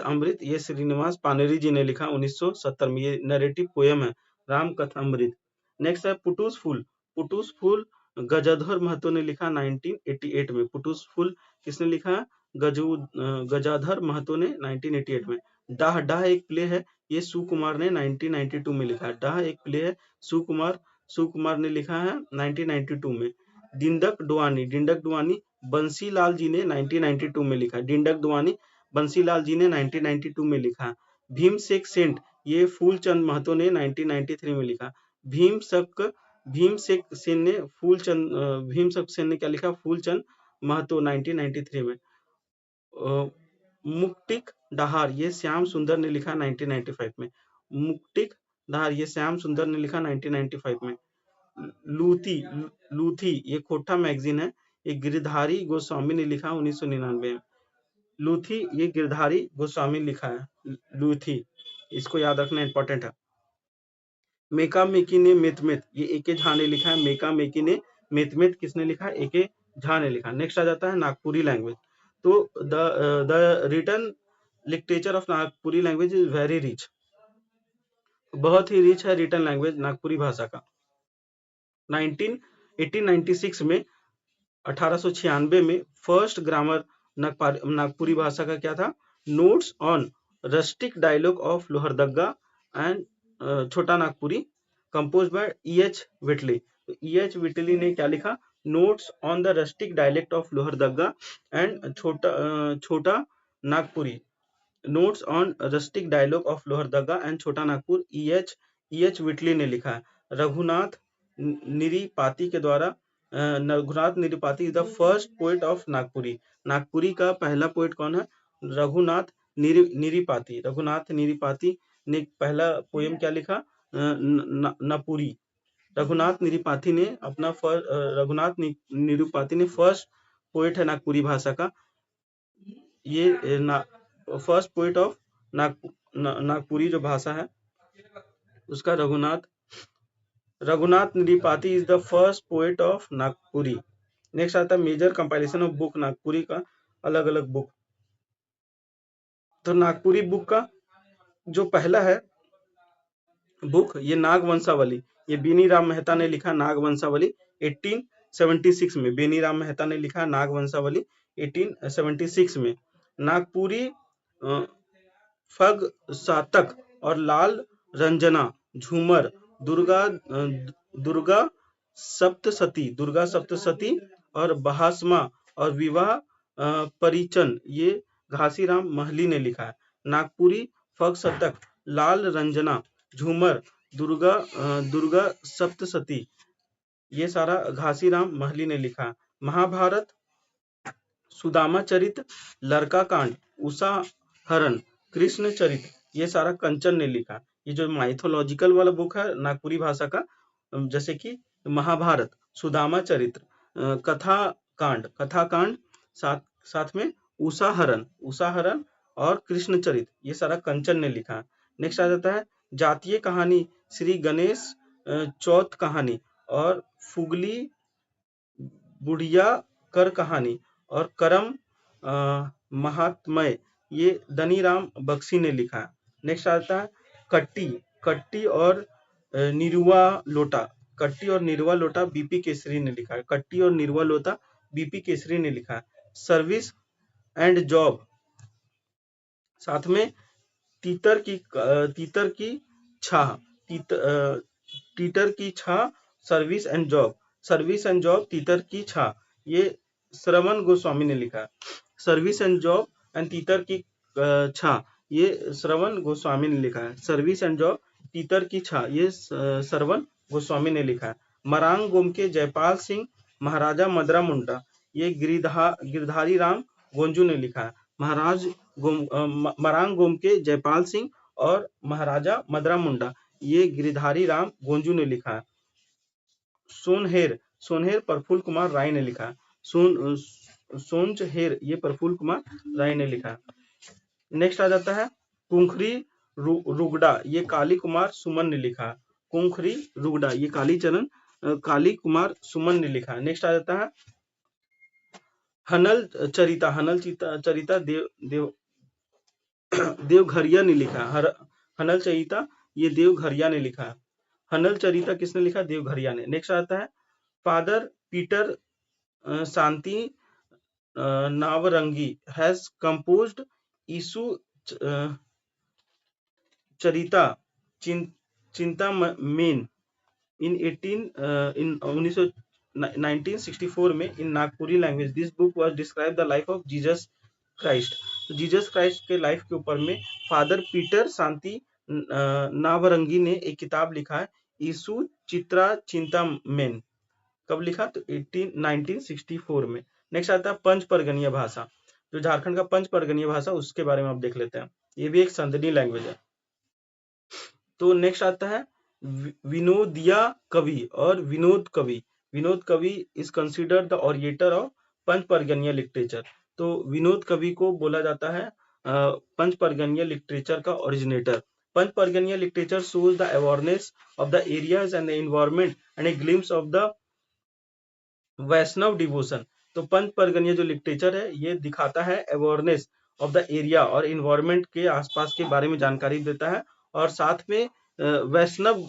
[SPEAKER 1] अमृत ये श्रीनिवास पानेरी जी ने लिखा 1970 में। ये नरेटिव पोयम है राम कथ अमृत। नेक्स्ट है पुटूस फूल गजाधर महतो ने लिखा 1988 में। पुटूस फूल किसने लिखा? गजाधर महतो ने 1988 में। डाह एक प्ले है, ये सुकुमार ने 1992 में लिखा है। डाह एक प्ले है, सुकुमार ने लिखा है 1992 में। डिंडक दुआनी बंसीलाल जी ने 1992 में लिखा। डिंडक दुआनी बंसीलाल जी ने 1992 में लिखा। भीमसेक सेंट ये फूलचंद महतो ने 1993 में लिखा। भीमसेक सेन ने क्या लिखा? फूलचंद महतो 1993 में। मुक्तिक डहार ये श्याम सुंदर ने लिखा 1995 में। मुक्तिक डहार ये श्याम सुंदर ने लिखा 1995 में। लूथी ये खोटा मैगजीन है, ये गिरधारी गोस्वामी ने लिखा 1999 में। लूथी ये गिरधारी गोस्वामी लिखा है। लूथी इसको याद रखना इंपॉर्टेंट है। मेका मेकी ने मेतमेत ये एके झा ने लिखा है। मेका मेकी ने मेतमेत किसने लिखा? एके झा ने लिखा। नेक्स्ट आ जाता है नागपुरी लैंग्वेज। तो the written literature of Nagpuri language is very rich. बहुत ही रिच है रिटन लैंग्वेज नागपुरी भाषा का। 1896 में 1896 में फर्स्ट ग्रामर नागपुरी भाषा का क्या था? Notes on rustic dialogue of Lohardaga and Chota Nagpuri compose bye E.H. विटली। तो E.H. विटली ने क्या लिखा? Notes on the rustic dialect of Lohardaga and Chota Nagpuri. Notes on rustic dialogue of Lohardaga and Chota Nagpur E.H. विटली ने लिखा है। रघुनाथ निरिपाती के द्वारा। Raghunath Nripati is the first poet of Nagpuri. Nagpuri का पहला पोएट कौन है? रघुनाथ निरिपाती। रघुनाथ निरिपाती ने पहला पोएम क्या लिखा? नागपुरी। रघुनाथ निरिपाती ने रघुनाथ निरुपाती ने फर्स्ट पोएट है नागपुरी भाषा का। ये फर्स्ट पोएट ऑफ नागपुरी जो भाषा है उसका Raghunath Nripati is the first poet of Nagpuri. Next आता है major compilation of book Nagpuri का, अलग अलग बुक। तो नागपुरी बुक का जो पहला है बुक, ये नागवंशावली, ये बेनी राम मेहता ने लिखा नागवंशावली 1876 में। बेनी राम मेहता ने लिखा नागवंशावली 1876 में। नागपुरी फग सातक और लाल रंजना, झूमर, दुर्गा सप्तसती और बहासमा और विवाह परिचन, ये घासीराम महली ने लिखा है। नागपुरी फग शतक, लाल रंजना, झूमर, दुर्गा सप्तसती, ये सारा घासीराम महली ने लिखा। महाभारत, सुदामा चरित, लड़का कांड, उषा हरण, कृष्ण चरित, ये सारा कंचन ने लिखा। ये जो माइथोलॉजिकल वाला बुक है नागपुरी भाषा का, जैसे कि महाभारत, सुदामा चरित्र, कथा कांड, साथ में उषा हरण और कृष्ण चरित, ये सारा कंचन ने लिखा। नेक्स्ट आ जाता है जातीय कहानी, श्री गणेश चौथ कहानी और फुगली बुढ़िया कर कहानी और करम महात्मय, ये धनीराम बख्शी ने लिखा। नेक्स्ट आता है कट्टी और निरुआ लोटा बीपी केसरी ने लिखा है। कट्टी और निरुआ लोटा बीपी केसरी ने लिखा है। सर्विस एंड जॉब, साथ में तीतर की छाह, सर्विस एंड जॉब तीतर की छाह, ये श्रवण गोस्वामी ने लिखा। सर्विस एंड जॉब एंड तीतर की छाह, ये श्रवण गोस्वामी ने लिखा है। सर्विस एंड जॉब तीतर की छाह, ये श्रवण गोस्वामी ने लिखा है। मरांग गोमके जयपाल सिंह, महाराजा मदरा मुंडा, ये गिरधारी राम गोंजू ने लिखा है। मरांग गोमके जयपाल सिंह और महाराजा मदरा मुंडा, ये गिरधारी राम गोंजू ने लिखा है। सोनहेर प्रफुल्ल कुमार राय ने लिखा है। सोनहेर, ये प्रफुल्ल कुमार राय ने लिखा है। नेक्स्ट आ जाता है कुंखरी रुगड़ा, ये काली कुमार सुमन ने लिखा है। कुंखरी रुगड़ा, ये काली कुमार सुमन ने लिखा है। नेक्स्ट आ जाता है हनल चरिता देवघरिया ने लिखा। हनल चरिता, ये देवघरिया ने लिखा है। हनल चरिता किसने लिखा? देवघरिया ने। नेक्स्ट आता है father Peter Shanti Navrangi has composed Isu Charita Chintamani in 1964 में in Nagpuri language. This book was describe the life of Jesus Christ. तो जीसस क्राइस्ट के लाइफ के ऊपर में फादर पीटर शांति नावरंगी ने एक किताब लिखा है, यीशु चिंतामणि। कब लिखा? तो 1964 में। नेक्स्ट आता है पंच परगनिया भाषा, जो झारखंड का पंच परगनिया भाषा, उसके बारे में आप देख लेते हैं। ये भी एक संदनी लैंग्वेज है। तो नेक्स्ट आता है विनोदिया कवि और Vinod Kavi is considered the originator of Panch Pargania literature. तो विनोद कवि को बोला जाता है पंच परगनिया लिटरेचर का originator. Panch Pargania literature shows the awareness of the areas and the environment and a glimpse of the Vaishnav devotion. तो पंच परगनिया जो लिटरेचर है, ये दिखाता है अवेयरनेस ऑफ द एरिया और इन्वायरमेंट के आसपास के बारे में जानकारी देता है, और साथ में वैष्णव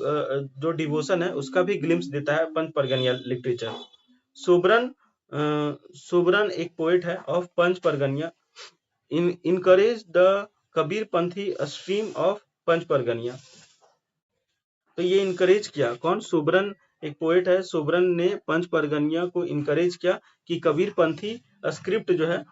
[SPEAKER 1] जो डिवोशन है उसका भी ग्लिम्स देता है पंच परगनिया लिटरेचर। सोबरन एक पोएट है of Panch Pargania, encourage the Kabir Panthi stream of Panch Pargania. तो ये इनकरेज किया कौन? सोबरन एक पोएट है। सोबरन ने पंच परगनिया को इनकरेज किया कि कबीर पंथी स्क्रिप्ट जो है,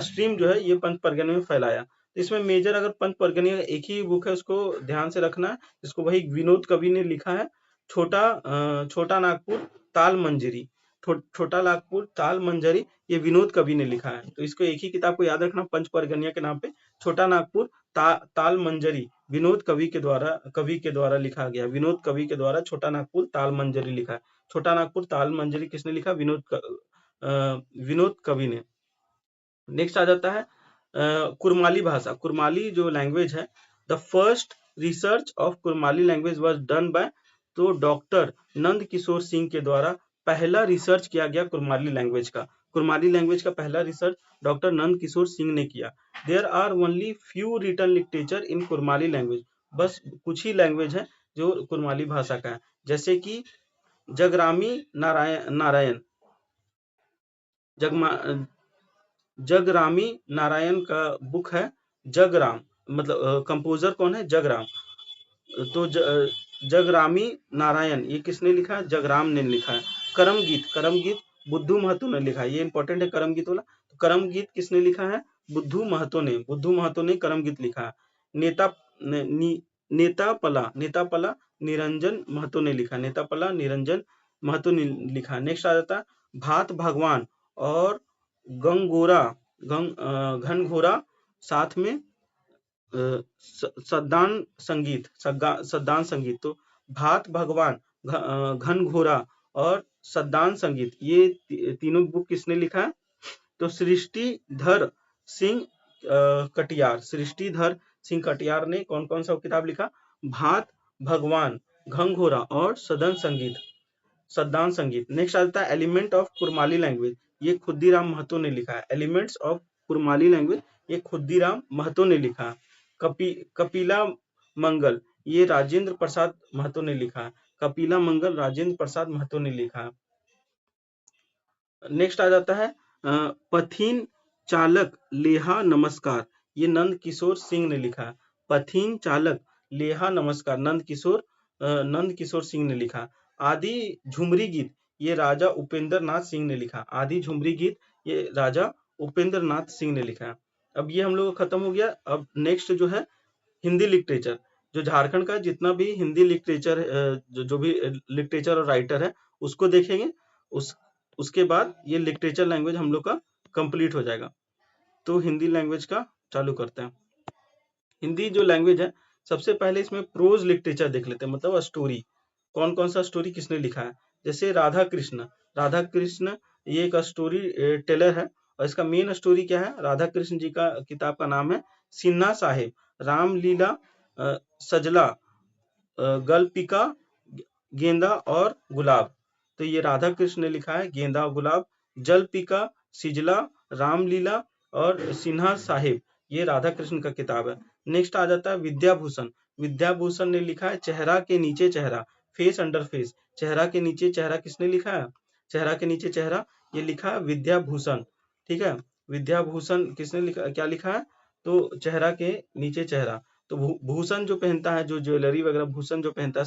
[SPEAKER 1] स्ट्रीम जो है, ये पंच परगनिया में फैलाया। इसमें मेजर अगर पंच परगनिया एक ही बुक है, उसको ध्यान से रखना है, इसको वही विनोद कवि ने लिखा है। छोटा नागपुर ताल मंजरी, छोटा नागपुर ताल मंजरी ये विनोद कवि ने लिखा है। तो इसको एक ही किताब को याद रखना, पंच परगनिया के नाम पे। छोटा नागपुर ताल मंजरी विनोद कवि के द्वारा लिखा गया। विनोद कवि के द्वारा छोटा नागपुर ताल मंजरी लिखा है। छोटा नागपुर ताल मंजरी किसने लिखा? विनोद कवि ने। नेक्स्ट आ जाता है कुरमाली भाषा। कुरमाली जो लैंग्वेज है, the first research of Kurmali language was done by, तो डॉक्टर नंद किशोर सिंह के द्वारा पहला रिसर्च किया गया कुरमाली लैंग्वेज का। कुरमाली लैंग्वेज का पहला रिसर्च डॉक्टर नंद किशोर सिंह ने किया। There are only few written literature in Kurmali language, बस कुछ ही लैंग्वेज है जो कुरमाली भाषा का है, जैसे कि जगरामी नारायण जगरामी नारायण का बुक है जगराम, मतलब कंपोजर कौन है? जगराम। तो जगरामी नारायण ये किसने लिखा है? जगराम ने लिखा है। करम गीत बुद्धू महतो ने लिखा है। ये इंपॉर्टेंट है करम गीत वाला। तो करम गीत किसने लिखा है? बुद्धू महतो ने करम गीत लिखा है। नेतापला निरंजन महतो ने लिखा। नेतापला निरंजन महतो ने लिखा। नेक्स्ट आ जाता है भात भगवान और घनघोरा साथ में सद्दान संगीत। तो भात भगवान, घनघोरा और सद्दान संगीत ये तीनों बुक किसने लिखा है? तो सृष्टिधर सिंह कटियार ने कौन कौन सा किताब लिखा? भात भगवान, घनघोरा और सद्दान संगीत। नेक्स्ट आता है एलिमेंट ऑफ कुरमाली लैंग्वेज, ये खुद्दीराम महतो ने लिखा है। एलिमेंट्स ऑफ कुरमाली लैंग्वेज ये खुद्दीराम महतो ने लिखा है। कपिला मंगल ये राजेंद्र प्रसाद महतो ने लिखा है। कपिला मंगल राजेंद्र प्रसाद महतो ने लिखा है। नेक्स्ट आ जाता है पथिन चालक लेहा नमस्कार, ये नंद किशोर सिंह ने लिखा है। पथिन चालक लेहा नमस्कार नंद किशोर सिंह ने लिखा। आदि झुमरी गीत ये राजा उपेंद्र नाथ सिंह ने लिखा। आदि झुमरी गीत ये राजा उपेंद्र नाथ सिंह ने लिखा। अब ये हम लोग खत्म हो गया। अब नेक्स्ट जो है हिंदी लिटरेचर, जो झारखंड का जितना भी हिंदी लिटरेचर जो भी लिटरेचर और राइटर है उसको देखेंगे। उसके बाद ये लिटरेचर लैंग्वेज हम लोग का कंप्लीट हो जाएगा। तो हिंदी लैंग्वेज का चालू करते हैं। हिंदी जो लैंग्वेज है, सबसे पहले इसमें प्रोज लिटरेचर देख लेते हैं, मतलब स्टोरी। कौन कौन सा स्टोरी किसने लिखा है? जैसे राधा कृष्ण ये एक स्टोरी टेलर है। और इसका मेन स्टोरी क्या है? राधा कृष्ण जी का किताब का नाम है सिन्हा साहेब, रामलीला, सजला, गल्पिका, गेंदा और गुलाब। तो ये राधा कृष्ण ने लिखा है गेंदा और गुलाब। जलपिका, सिजला, रामलीला और सिन्हा साहेब ये राधा कृष्ण का किताब है। नेक्स्ट आ जाता है विद्याभूषण ने लिखा है चेहरा के नीचे चेहरा, फेस अंडर फेस। चेहरा के नीचे चेहरा किसने लिखा है? चेहरा के नीचे चेहरा ये लिखा है विद्याभूषण। ठीक है, विद्याभूषण किसने लिखा, क्या लिखा है? तो चेहरा के नीचे चेहरा। तो भूषण जो पहनता है, जो ज्वेलरी वगैरह भूषण जो पहनता है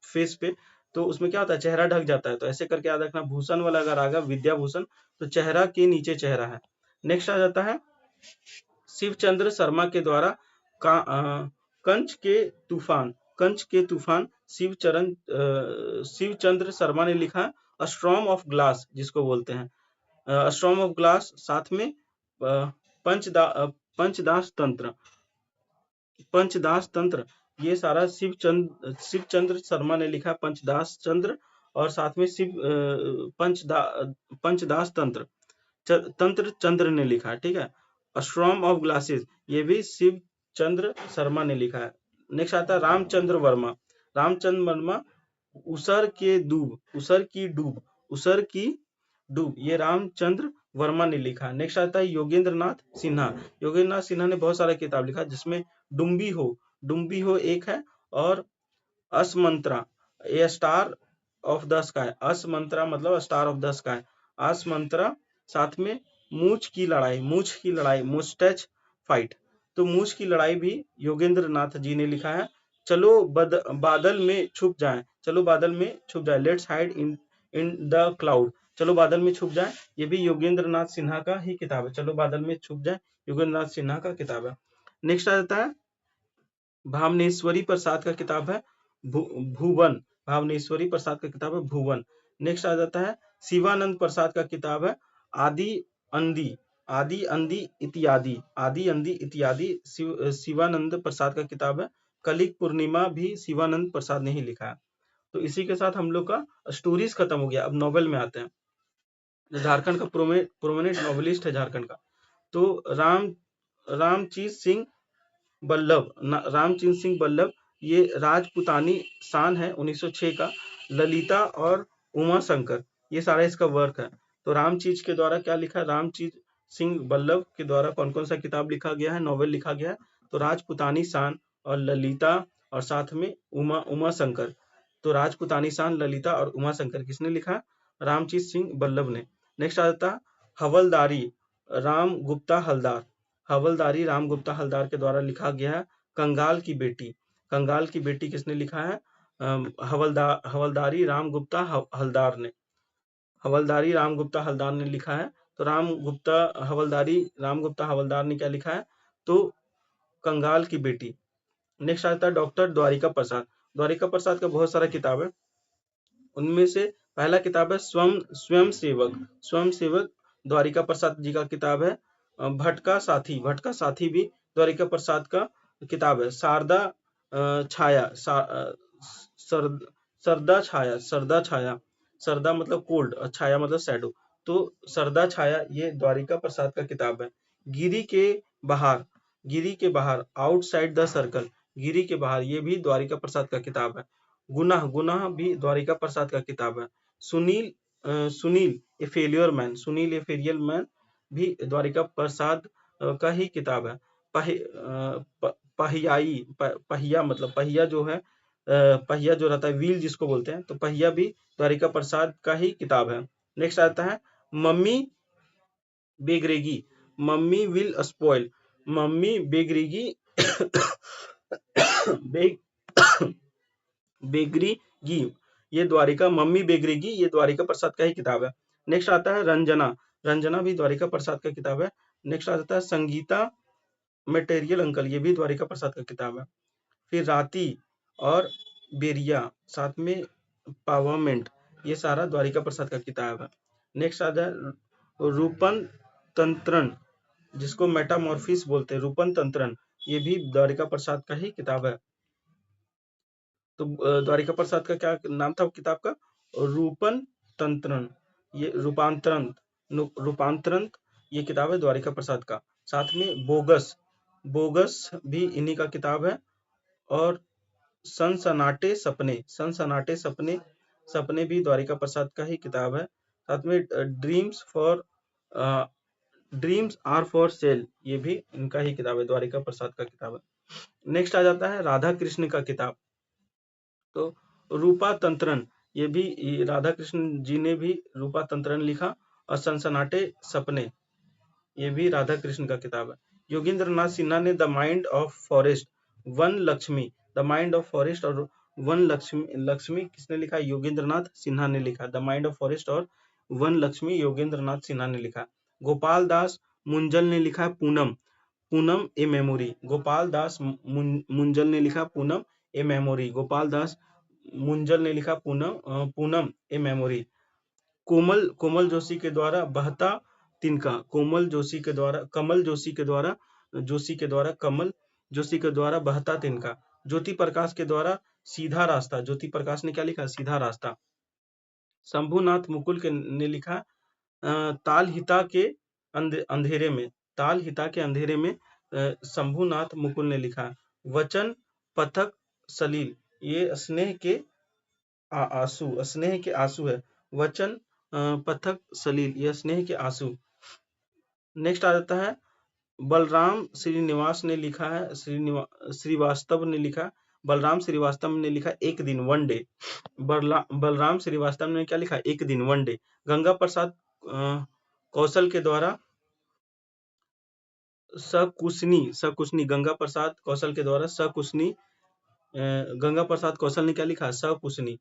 [SPEAKER 1] फेस पे, तो उसमें क्या होता है? चेहरा ढक जाता है। तो ऐसे करके याद रखना, भूषण वाला अगर आएगा विद्याभूषण तो चेहरा के नीचे चेहरा है। नेक्स्ट आ जाता है शिवचंद्र शर्मा के द्वारा कंच के तूफान शिवचंद्र शर्मा ने लिखा। अ स्टॉर्म ऑफ ग्लास जिसको बोलते हैं, अ स्टॉर्म ऑफ ग्लास। साथ में पंचदास तंत्र ये सारा शिवचंद्र शर्मा ने लिखा। पंचदास चंद्र और साथ में पंचदास तंत्र चंद्र ने लिखा। ठीक है, स्टॉर्म ऑफ ग्लासेस ये भी शिवचंद्र शर्मा ने लिखा है। नेक्स्ट आता है रामचंद्र वर्मा उसर की डूब ये रामचंद्र वर्मा ने लिखा। नेक्स्ट आता है योगेंद्र नाथ सिन्हा ने बहुत सारा किताब लिखा, जिसमें डुम्बी हो एक है, और असमंत्रा ए स्टार ऑफ द स्काई। असमंत्रा मतलब स्टार ऑफ द स्काई, असमंत्रा। साथ में मूछ की लड़ाई मुस्टैच फाइट। तो मूछ की लड़ाई भी योगेंद्र नाथ जी ने लिखा है। चलो बादल में छुप जाए, let's hide in the cloud. चलो बादल में छुप जाए ये भी योगेंद्र नाथ सिन्हा का ही किताब है। चलो बादल में छुप जाए योगेंद्र नाथ सिन्हा का किताब है। नेक्स्ट आ जाता है भावनेश्वरी प्रसाद का किताब है भुवन। भावनेश्वरी प्रसाद का किताब है भुवन। नेक्स्ट आ जाता है शिवानंद प्रसाद का किताब है आदि अंदी आदि अंदी इत्यादि आदि अंदी इत्यादि। शिवानंद प्रसाद का किताब है कलिक पूर्णिमा भी शिवानंद प्रसाद ने ही लिखा है। तो इसी के साथ हम लोग का स्टोरीज खत्म हो गया। अब नॉवेल में आते हैं। झारखंड का प्रोमिनेंट नॉवेलिस्ट है झारखंड का, तो रामचीत सिंह बल्लभ। रामचंद्र सिंह बल्लभ, ये राजपुतानी शान है 1906 का। ललिता और उमा शंकर, ये सारा इसका वर्क है। तो रामचीज के द्वारा क्या लिखा, रामचीज सिंह बल्लभ के द्वारा कौन कौन सा किताब लिखा गया है, नॉवेल लिखा गया है। तो राजपुतानी शान और ललिता और साथ में उमा शंकर। तो राजपुतानी शान, ललिता और उमा शंकर किसने लिखा, रामचीत सिंह बल्लभ ने। नेक्स्ट आ जाता है हवलदारी राम गुप्ता हलदार। हवलदारी राम गुप्ता हलदार के द्वारा लिखा गया है कंगाल की बेटी। कंगाल की बेटी किसने लिखा है, हवलदारी राम गुप्ता हलदार ने। हवलदारी राम गुप्ता हलदार ने लिखा है। तो हवलदारी राम गुप्ता हवलदार ने क्या लिखा है, तो कंगाल की बेटी। नेक्स्ट आता है डॉक्टर द्वारिका प्रसाद। द्वारिका प्रसाद का बहुत सारा किताब है, उनमें से पहला किताब है स्वयं सेवक द्वारिका प्रसाद जी का किताब है। भटका साथी भी द्वारिका प्रसाद का किताब है। शारदा छाया, सरदा छाया, सरदा मतलब कोल्ड और छाया मतलब शैडो, तो सरदा छाया ये द्वारिका प्रसाद का किताब है। गिरी के बाहर आउटसाइड द सर्कल, गिरी के बाहर, ये भी द्वारिका प्रसाद का किताब है। गुनाह भी द्वारिका प्रसाद का किताब है। सुनील ए फेलियर मैन भी द्वारिका प्रसाद का ही किताब है। पहिया मतलब पहिया जो है, पहिया जो रहता है व्हील जिसको बोलते हैं, तो पहिया भी द्वारिका प्रसाद का ही किताब है। नेक्स्ट आता है मम्मी बेगरेगी, मम्मी विल स्पॉइल, मम्मी बेगरेगी बेगरेगी, ये द्वारिका मम्मी बेगरेगी ये द्वारिका प्रसाद का ही किताब है। नेक्स्ट आता है रंजना भी द्वारिका प्रसाद का किताब है। नेक्स्ट आता है संगीता मटेरियल अंकल, ये भी द्वारिका प्रसाद का किताब है। फिर राती और बेरिया साथ में पावामेंट, ये सारा द्वारिका प्रसाद का किताब है। नेक्स्ट आता है रूपन तंत्रन, जिसको मेटामॉर्फिस बोलते हैं, रूपन तंत्रन, ये भी द्वारिका प्रसाद का ही किताब है। तो द्वारिका प्रसाद का क्या नाम था किताब का, रूपन तंत्रन, ये रूपांतरण ये किताब है द्वारिका प्रसाद का। साथ में बोगस भी इन्हीं का किताब है। और सनसनाटे सपने भी द्वारिका प्रसाद का ही किताब है। साथ में ड्रीम्स आर फॉर सेल, ये भी इनका ही किताब है, द्वारिका प्रसाद का किताब है। नेक्स्ट आ जाता है राधा कृष्ण का किताब, तो रूपा तंत्रन, ये भी राधा कृष्ण जी ने भी रूपा तंत्रन लिखा। और सनसनाटे सपने, ये भी राधा कृष्ण का किताब है। योगेंद्र नाथ सिन्हा ने the mind of forest, one Lakshmi, the mind of forest और वन लक्ष्मी किसने लिखा, योगेंद्र नाथ सिन्हा ने लिखा। द माइंड ऑफ फॉरेस्ट और वन लक्ष्मी योगेंद्र नाथ सिन्हा ने लिखा। गोपाल दास मुंजल ने लिखा है पूनम ए मेमोरी, गोपाल दास मुंजल ने लिखा पूनम ए मेमोरी, गोपाल दास मुंजल ने लिखा पूनम ए मेमोरी। कोमल जोशी के द्वारा बहता तिनका, कमल जोशी के द्वारा बहता तिनका। ज्योति प्रकाश के द्वारा सीधा रास्ता, ज्योति प्रकाश ने क्या लिखा, सीधा रास्ता। शंभुनाथ मुकुल ने लिखा ताल हिता के अंधेरे में, शंभुनाथ मुकुल ने लिखा। वचन पथक सलील, ये स्नेह के आंसू है। वचन पथक सलील, यह स्नेह के आंसू। नेक्स्ट आ जाता है बलराम श्रीनिवास ने लिखा है, श्रीवास्तव ने लिखा, बलराम श्रीवास्तव ने लिखा एक दिन वन डे। बलराम श्रीवास्तव ने क्या लिखा, एक दिन वन डे। गंगा प्रसाद कौशल के द्वारा सकुशनी, गंगा प्रसाद कौशल के द्वारा सकुशनी, गंगा प्रसाद कौशल ने क्या लिखा, सकुशनी।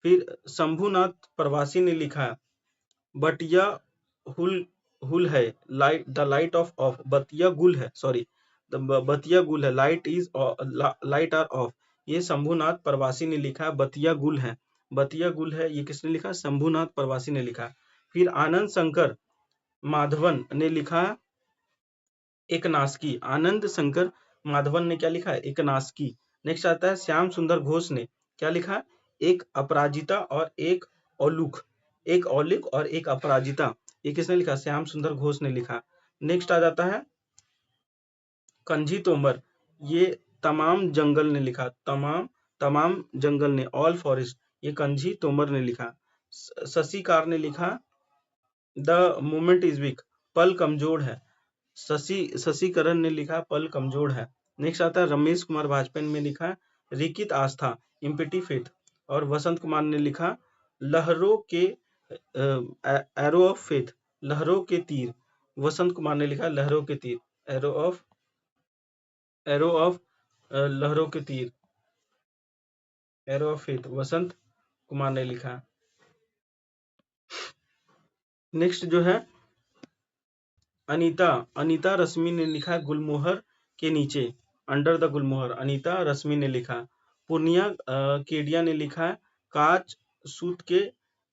[SPEAKER 1] फिर शंभुनाथ प्रवासी ने लिखा बटिया हुल है, द लाइट ऑफ बतिया गुल है, सॉरी बतिया गुल है, लाइट आर ऑफ, ये शंभुनाथ प्रवासी ने लिखा है बतिया गुल है। बतिया गुल है, ये किसने लिखा? शंभुनाथ प्रवासी ने लिखा। फिर आनंद शंकर माधवन ने लिखा एक नासकी। आनंद शंकर माधवन ने क्या लिखा है? एक नासकी। नेक्स्ट आता है श्याम सुंदर घोष ने क्या लिखा? एक अपराजिता और एक औलुक। एक औलिक और एक अपराजिता, ये किसने लिखा? श्याम सुंदर घोष ने लिखा। नेक्स्ट आ जाता है कंजी तोमर, ये तमाम जंगल ने लिखा। तमाम जंगल ने, ऑल फॉरेस्ट, ये कंजी तोमर ने लिखा। शशिकार ने लिखा द मोमेंट इज वीक, पल कमजोर है। शशिकरण ने लिखा पल कमजोर है। नेक्स्ट आता है रमेश कुमार वाजपेयी ने लिखा रिकित आस्था, इम्पिटी फेथ। और वसंत कुमार ने लिखा लहरों के एरो ऑफ फेथ, लहरों के तीर। वसंत कुमार ने लिखा लहरों के तीर, एरो ऑफ लहरों के तीर, एरो ऑफ फेथ, वसंत कुमार ने लिखा। नेक्स्ट जो है अनीता रश्मि ने लिखा गुलमोहर के नीचे, अंडर द गुलमोहर, अनीता रश्मि ने लिखा। पूर्णिया केडिया ने लिखा काच सूत के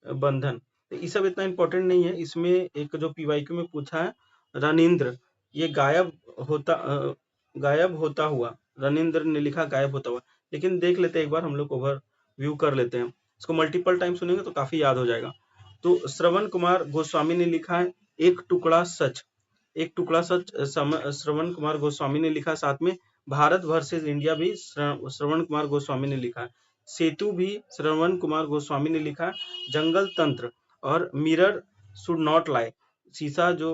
[SPEAKER 1] बंधन। तो ये सब इतना इंपॉर्टेंट नहीं है। इसमें एक जो पीवाईक्यू में पूछा है रनिंद्र, ये गायब होता हुआ, रनिंद्र ने लिखा गायब होता हुआ। लेकिन देख लेते हैं एक बार, हम लोग ओवर व्यू कर लेते हैं इसको। मल्टीपल टाइम सुनेंगे तो काफी याद हो जाएगा। तो श्रवण कुमार गोस्वामी ने लिखा है एक टुकड़ा सच, एक टुकड़ा सच श्रवण कुमार गोस्वामी ने लिखा। साथ में भारत वर्सेस इंडिया भी श्रवण कुमार गोस्वामी ने लिखा। सेतु भी श्रवण कुमार गोस्वामी ने लिखा। जंगल तंत्र और मिरर शुड नॉट लाई, शीशा जो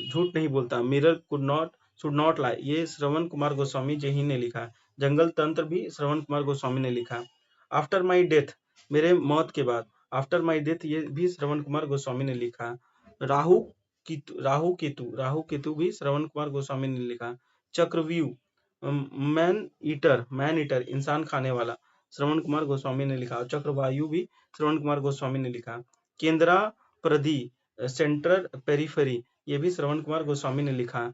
[SPEAKER 1] झूठ नहीं बोलता, मिरर शुड नॉट लाई, ये श्रवण कुमार गोस्वामी जी ही ने लिखा। जंगल तंत्र भी श्रवण कुमार गोस्वामी ने लिखा। आफ्टर माई डेथ, मेरे मौत के बाद, आफ्टर माई डेथ, ये भी श्रवण कुमार गोस्वामी ने लिखा। राहु केतु भी श्रवण कुमार गोस्वामी ने लिखा। चक्रव्यूह मैन ईटर, इंसान खाने वाला, श्रवण कुमार गोस्वामी ने लिखा। चक्रवायु भी श्रवण कुमार गोस्वामी ने लिखा। केंद्रा प्रधि, सेंट्रल पेरिफेरी, ये भी श्रवण कुमार गोस्वामी ने लिखा।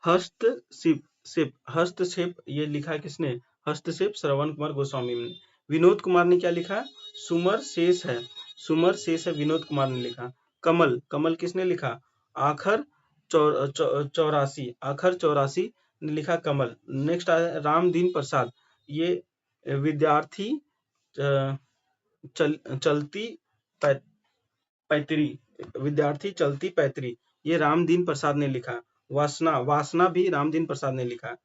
[SPEAKER 1] हस्तक्षेप, ये लिखा है किसने? हस्तक्षेप श्रवण कुमार गोस्वामी ने। विनोद कुमार ने क्या लिखा? सुमर शेष है, विनोद कुमार ने लिखा। कमल किसने लिखा? आखर 84 ने लिखा कमल। नेक्स्ट आया रामदीन प्रसाद, ये विद्यार्थी चलती पैतरी, विद्यार्थी चलती पैतरी, ये रामदीन प्रसाद ने लिखा। वासना भी रामदीन प्रसाद ने लिखा।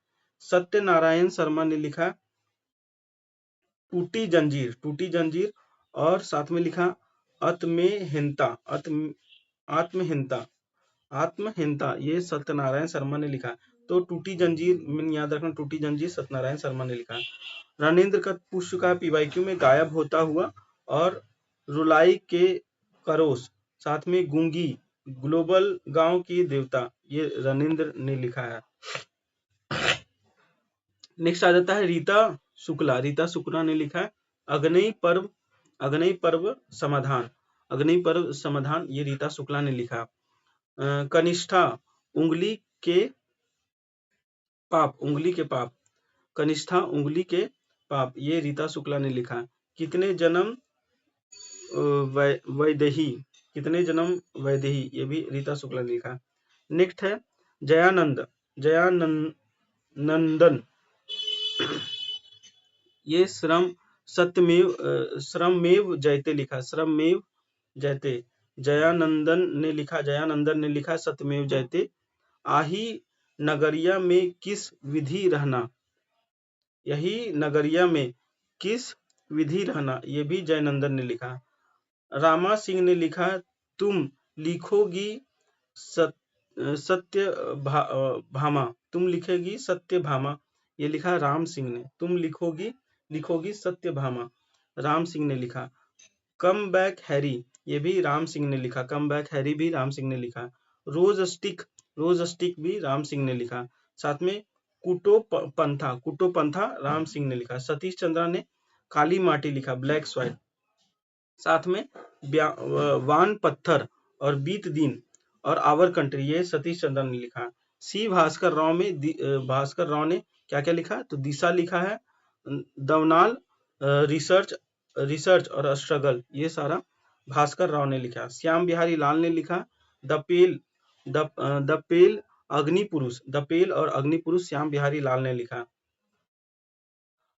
[SPEAKER 1] सत्यनारायण शर्मा ने लिखा टूटी जंजीर, और साथ में लिखा आत्महीनता, ये सत्यनारायण शर्मा ने लिखा। तो टूटी जंजीर में याद रखना, टूटी जंजीर सत्यनारायण शर्मा ने लिखा। रणेंद्र का पुष्प का पीवाईक्यू में गायब होता हुआ और रुलाई के करोस, साथ में गूंगी, ग्लोबल गांव की देवता, ये रणेंद्र ने लिखा है। नेक्स्ट आ जाता है रीता शुक्ला ने लिखा है अग्नि पर्व समाधान, ये रीता शुक्ला ने लिखा। कनिष्ठा उंगली के पाप, कनिष्ठा उंगली के पाप, ये रीता शुक्ला ने लिखा। कितने जन्म वैदेही, ये भी रीता शुक्ला ने लिखा। नेक्स्ट है जयानंदन, ये श्रममेव जयते लिखा, श्रममेव जयते। जयानंदन ने लिखा सत्यमेव जयते। आही नगरिया में किस विधि रहना, यही नगरिया में किस विधि रहना, ये भी जयानंदन ने लिखा। रामा सिंह ने लिखा तुम लिखोगी सत्यभामा, तुम लिखेगी सत्यभामा, ये लिखा राम सिंह ने। तुम लिखोगी सत्यभामा, राम सिंह ने लिखा। कम बैक हैरी, ये भी राम सिंह ने लिखा, कम बैक हैरी भी राम सिंह ने लिखा। रोज स्टिक भी राम सिंह ने लिखा। साथ में कुटोपंथा राम सिंह ने लिखा। सतीश चंद्रा ने काली माटी लिखा, ब्लैक सॉइल। साथ में वान पत्थर और बीत दिन और आवर कंट्री, ये सतीश चंद्रा ने लिखा। सी भास्कर राव ने क्या क्या लिखा? तो दिशा लिखा है, दवनाल रिसर्च रिसर्च और स्ट्रगल, ये सारा भास्कर राव ने लिखा। श्याम बिहारी लाल ने लिखा द पेल, द पेल अग्नि पुरुष, द पेल और अग्नि पुरुष श्याम बिहारी लाल ने लिखा।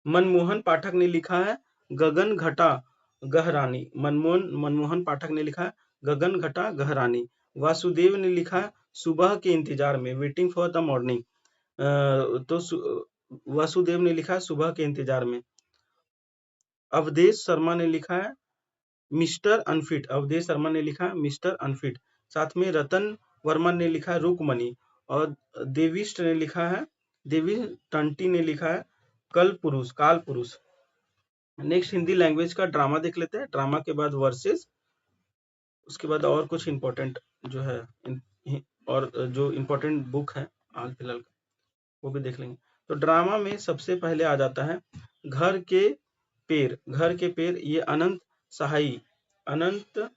[SPEAKER 1] मनमोहन पाठक ने लिखा है गगन घटा गहरानी, मनमोहन पाठक ने लिखा है गगन घटा गहरानी। वासुदेव ने लिखा है सुबह के इंतजार में, वेटिंग फॉर द मॉर्निंग। तो वासुदेव ने लिखा है सुबह के इंतजार में। अवधेश शर्मा ने लिखा है मिस्टर अनफिट, अवधेश शर्मा ने लिखा है मिस्टर अनफिट। साथ में रतन वर्मा ने लिखा है रुकमणि, और देविष्ट ने लिखा है, देवी टंटी ने लिखा है कल पुरुष, काल पुरुष। नेक्स्ट हिंदी लैंग्वेज का ड्रामा देख लेते हैं, ड्रामा के बाद वर्सेस, उसके बाद और कुछ इंपॉर्टेंट जो है और जो इंपॉर्टेंट बुक है हाल फिलहाल वो भी देख लेंगे। तो ड्रामा में सबसे पहले आ जाता है घर के पेड़, घर के पेड़, ये अनंत सहाई, अनंत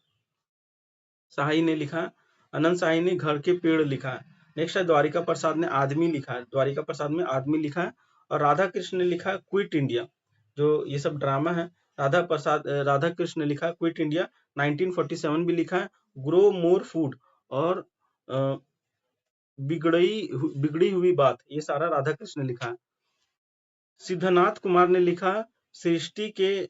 [SPEAKER 1] सहाई ने लिखा, अनंत सहाई ने घर के पेड़ लिखा है। नेक्स्ट है द्वारिका प्रसाद ने आदमी लिखा है, द्वारिका प्रसाद में आदमी लिखा है। और राधा कृष्ण ने लिखा है क्विट इंडिया, जो ये सब ड्रामा है। राधा कृष्ण ने लिखा क्विट इंडिया, 1947 भी लिखा है ग्रो मोर फूड, और बिगड़ी हुई बात, ये सारा राधा कृष्ण ने लिखा है। सिद्धनाथ कुमार ने लिखा सृष्टि के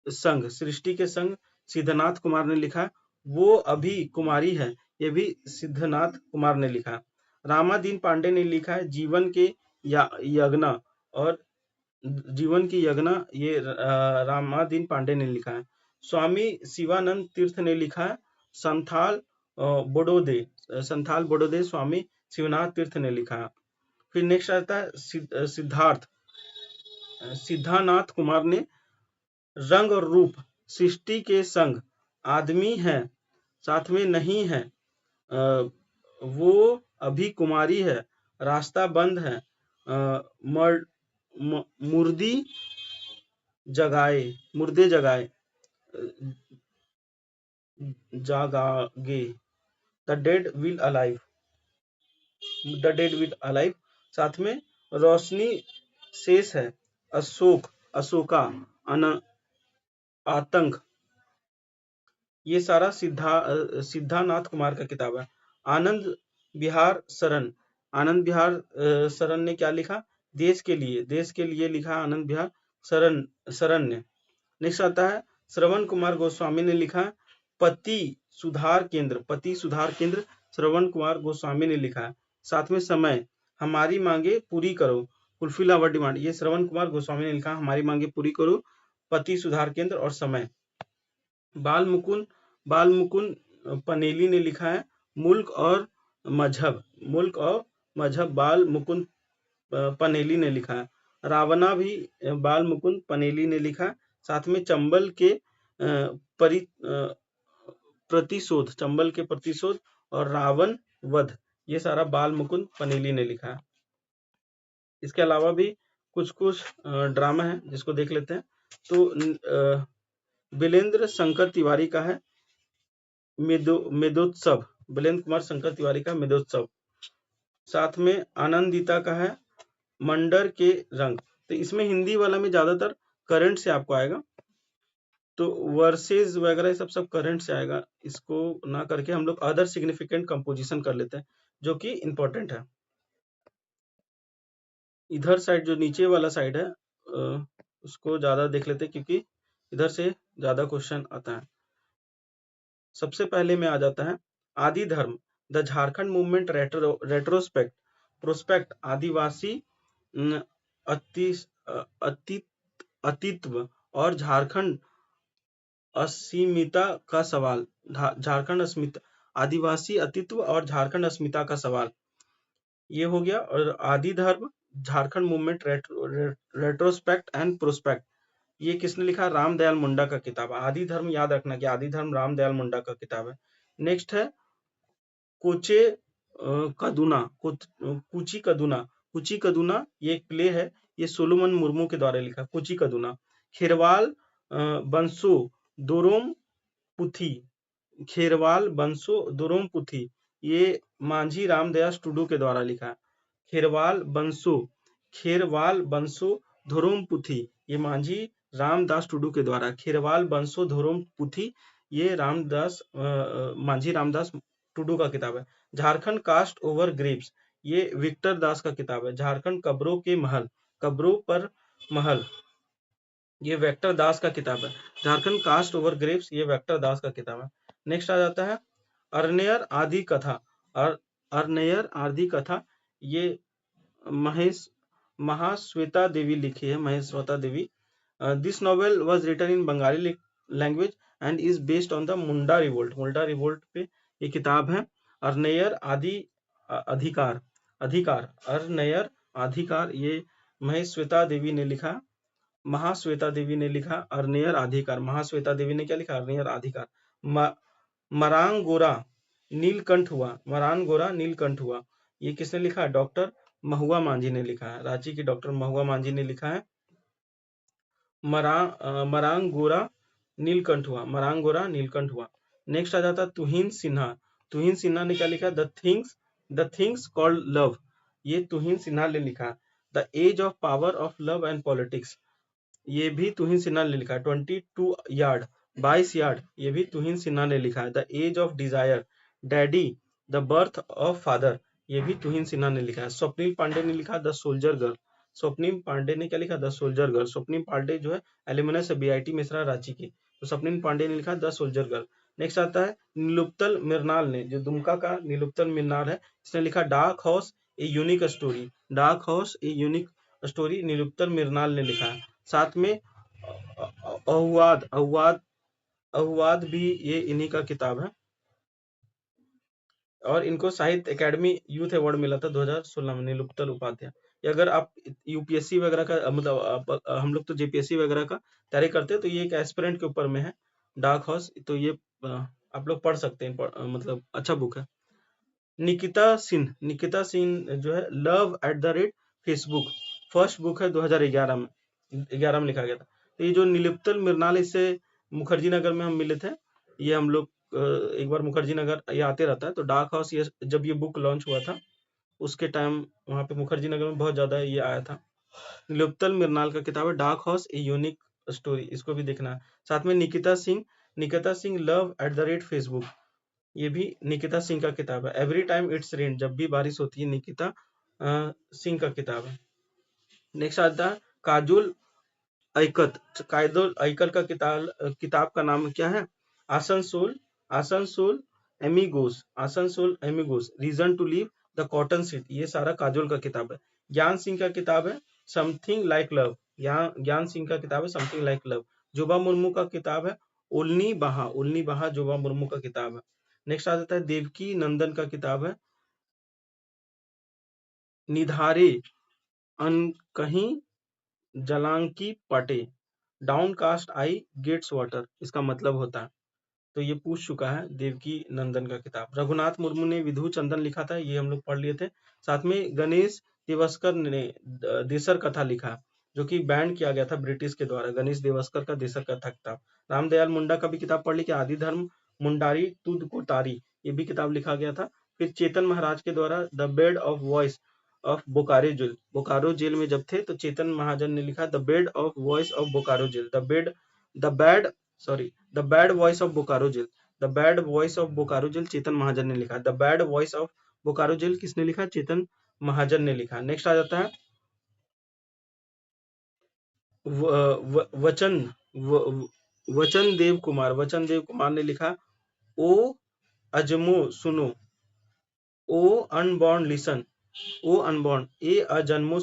[SPEAKER 1] संग, सृष्टि के संग सिद्धनाथ कुमार ने लिखा। वो अभी कुमारी है, ये भी सिद्धनाथ कुमार ने लिखा। रामादीन पांडे ने लिखा है जीवन के यज्ञ, और जीवन की यज्ञ, ये रामादीन पांडे ने लिखा है। स्वामी शिवानंद तीर्थ ने लिखा है संथाल बड़ौदे, संथाल बड़ौदे स्वामी शिवनाथ तीर्थ ने लिखा। फिर नेक्स्ट आता है सिद्धानाथ कुमार ने रंग और रूप, सृष्टि के संग, आदमी है साथ में नहीं है, वो अभी कुमारी है, रास्ता बंद है, मुर्दे जगाए जागागे, the dead will alive, the dead will alive. साथ में रोशनी शेष है, अशोका, आतंक, ये सारा सिद्धानाथ कुमार का किताब है। आनंद बिहार शरण, आनंद बिहार शरण ने क्या लिखा, देश के लिए लिखा आनंद बिहार शरण ने। नेक्स्ट आता है श्रवण कुमार गोस्वामी ने लिखा पति सुधार केंद्र, श्रवण कुमार गोस्वामी ने लिखा है। साथ में समय, हमारी मांगे पूरी करो, फुलफिल आवर डिमांड, ये श्रवण कुमार गोस्वामी ने लिखा, हमारी मांगे पूरी करो, पति सुधार केंद्र और समय। बाल मुकुंद पनेली ने लिखा है मुल्क और मजहब, बाल मुकुंद पनेली ने लिखा है। रावणा भी बाल मुकुंद पनेली ने लिखा। साथ में चंबल के प्रतिशोध और रावण वध, ये सारा बाल मुकुंद पनेली ने लिखा है। इसके अलावा भी कुछ ड्रामा है जिसको देख लेते हैं। तो बिलेंद्र शंकर तिवारी का है मेदोत्सव, बिलेंद्र कुमार शंकर तिवारी का मेदोत्सव। साथ में आनंदिता का है मंडर के रंग। तो इसमें हिंदी वाला में ज्यादातर करंट से आपको आएगा, तो वर्सेस वगैरह सब करंट से आएगा। इसको ना करके हम लोग अदर सिग्निफिकेंट कंपोजिशन कर लेते हैं जो कि इंपॉर्टेंट है। इधर साइड जो नीचे वाला साइड है उसको ज्यादा देख लेते हैं क्योंकि इधर से ज्यादा क्वेश्चन आता है। सबसे पहले में आ जाता है आदि धर्म, the Jharkhand movement retrospect, prospect, आदिवासी अस्तित्व और झारखंड अस्मिता का सवाल, झारखंड अस्मिता, आदिवासी अस्तित्व और झारखंड अस्मिता का सवाल, ये हो गया। और आदि धर्म, Jharkhand movement retrospect and prospect, ये किसने लिखा, रामदयाल मुंडा का किताब। आदि धर्म याद रखना कि आदि धर्म रामदयाल मुंडा का किताब है। नेक्स्ट है कोचे कदुना, कुची कदुना, ये एक प्ले है, ये सोलोमन मुर्मू के द्वारा लिखा, कुची कदुना। खेरवाल बंसो दोरोम पुथी, ये मांझी रामदयास टुडू के द्वारा लिखा। खेरवाल बंसो धोरोम पुथी, ये मांझी रामदास टुडू के द्वारा। खेरवाल बंसो धोरोम पुथी, ये मांझी रामदास टुडू का किताब है। झारखंड कास्ट ओवर ग्रेव्स, ये विक्टर दास का किताब है। झारखंड कब्रों के महल, कब्रों पर महल, ये वेक्टर दास का किताब है। झारखंड कास्ट ओवर ग्रेव्स, ये वेक्टर दास का किताब है। नेक्स्ट आ जाता है अर्नेयर आदि कथा। अर्नेयर आदि कथा, ये महेश महाश्वेता देवी लिखी है, Maheshweta Devi. This novel was written in Bengali language and is based on the Munda revolt. Munda revolt पे ये किताब है। अर्नेयर आदि अधिकार, अधिकार, अर्नेयर अधिकार, ये महेश्वेता देवी ने लिखा। महाश्वेता देवी ने लिखा अर्नेयर अधिकार। महाश्वेता देवी ने क्या लिखा? अर्नेयर अधिकार। मरांगोरा नीलकंठ हुआ, मरांगोरा नीलकंठ हुआ, ये किसने लिखा? डॉक्टर महुआ मांझी ने लिखा है। रांची की डॉक्टर महुआ मांझी ने लिखा है मरांगोरा नीलकंठ हुआ, मरांगोरा नीलकंठ हुआ। नेक्स्ट आ जाता तुहिन सिन्हा। तुहिन सिन्हा ने क्या लिखा? द थिंग्स कॉल्ड लव, ये तुहिन सिन्हा ने लिखा। The edge of power of love and politics, ये भी तुहिन सिन्हा ने लिखा है। 22 यार्ड, 22 यार्ड, ये भी तुहिन सिन्हा ने लिखा है। The edge of desire, daddy, the birth of father, ये भी तुहिन सिन्हा ने लिखा है। स्वप्निल पांडे ने लिखा the soldier girl. Swapnil Pandey ने क्या लिखा? The soldier girl. Swapnil Pandey जो है एल्यूमिनस है बीआईटी मिश्रा रांची की, तो स्वप्निल पांडे ने लिखा द सोल्जर गर्ल। नेक्स्ट आता है नीलुप्तल मिर्नाल ने, जो दुमका का नीलुप्तल मिर्नाल है, इसने लिखा dark house a unique story. Dark house a unique story Nilotpal Mrinal ने लिखा है। साथ में अहुवाद, अहुवाद भी ये इन्हीं का किताब है, और इनको साहित्य एकेडमी यूथ अवार्ड मिला था 2016 में, नीलुप्तल उपाध्याय। अगर आप यूपीएससी वगैरह का मतलब हम लोग तो जेपीएससी वगैरह का तैयारी करते हैं, तो ये एक एस्पिरेंट के ऊपर में है डार्क हाउस, तो ये आप लोग पढ़ सकते हैं, मतलब अच्छा बुक है। निकिता सिंह जो है love at the rate Facebook, first book है 2011 में, 11 में लिखा गया था। तो ये जो नीलुप्तल मिर्नाल, इससे मुखर्जी नगर में हम मिले थे, ये हम लोग एक बार मुखर्जी नगर ये आते रहता है, तो डार्क हाउस ये जब ये बुक लॉन्च हुआ था उसके टाइम वहाँ पे मुखर्जी नगर में बहुत ज्यादा ये आया था। नीलुप्तल मिर्नाल का किताब है dark house a unique story, इसको भी देखना है। साथ में Nikita Singh love at the rate Facebook, ये भी निकिता सिंह का किताब है। एवरी टाइम इट्स रेन, जब भी बारिश होती है, निकिता सिंह का किताब है। नेक्स्ट आता है काजुल ऐकत। काजुल ऐकल का किताब का नाम क्या है? Asansol amigos, reason to leave the cotton seat, ये सारा काजुल का किताब है। ज्ञान सिंह का किताब है समथिंग लाइक लव, ज्ञान सिंह का किताब है something like love. Joba Murmu का किताब है ओलनी बहा, जोबा मुर्मू का किताब है। नेक्स्ट आ जाता है देवकी नंदन का किताब है निधारे अनकहीं जलांकी पटे, डाउन कास्ट आई गेट्स वाटर, इसका मतलब होता है, तो ये पूछ चुका है देवकी नंदन का किताब। रघुनाथ मुर्मू ने विधु चंदन लिखा था, ये हम लोग पढ़ लिए थे। साथ में गणेश देवस्कर ने देसर कथा लिखा, जो कि बैन किया गया था ब्रिटिश के द्वारा। गणेश देवस्कर का देसर कथा किताब। रामदयाल मुंडा का भी किताब पढ़ ली, आदि धर्म मुंडारी तुद को तारी, ये भी किताब लिखा गया था। फिर चेतन महाराज के द्वारा the bed of voice of Bokaro jail में जब थे, तो चेतन महाजन ने लिखा the bed of voice of Bokaro jail, the bad voice of Bokaro jail, the bad voice of Bokaro jail Chetan Mahajan ने लिखा। The bad voice of Bokaro jail किसने लिखा? चेतन महाजन ने लिखा। नेक्स्ट आ जाता है वचन देव कुमार ने लिखा ओ अजमो सुनो, ओ अनबॉर्न लिसन, ओ अनबॉर्न, ए अजन्मो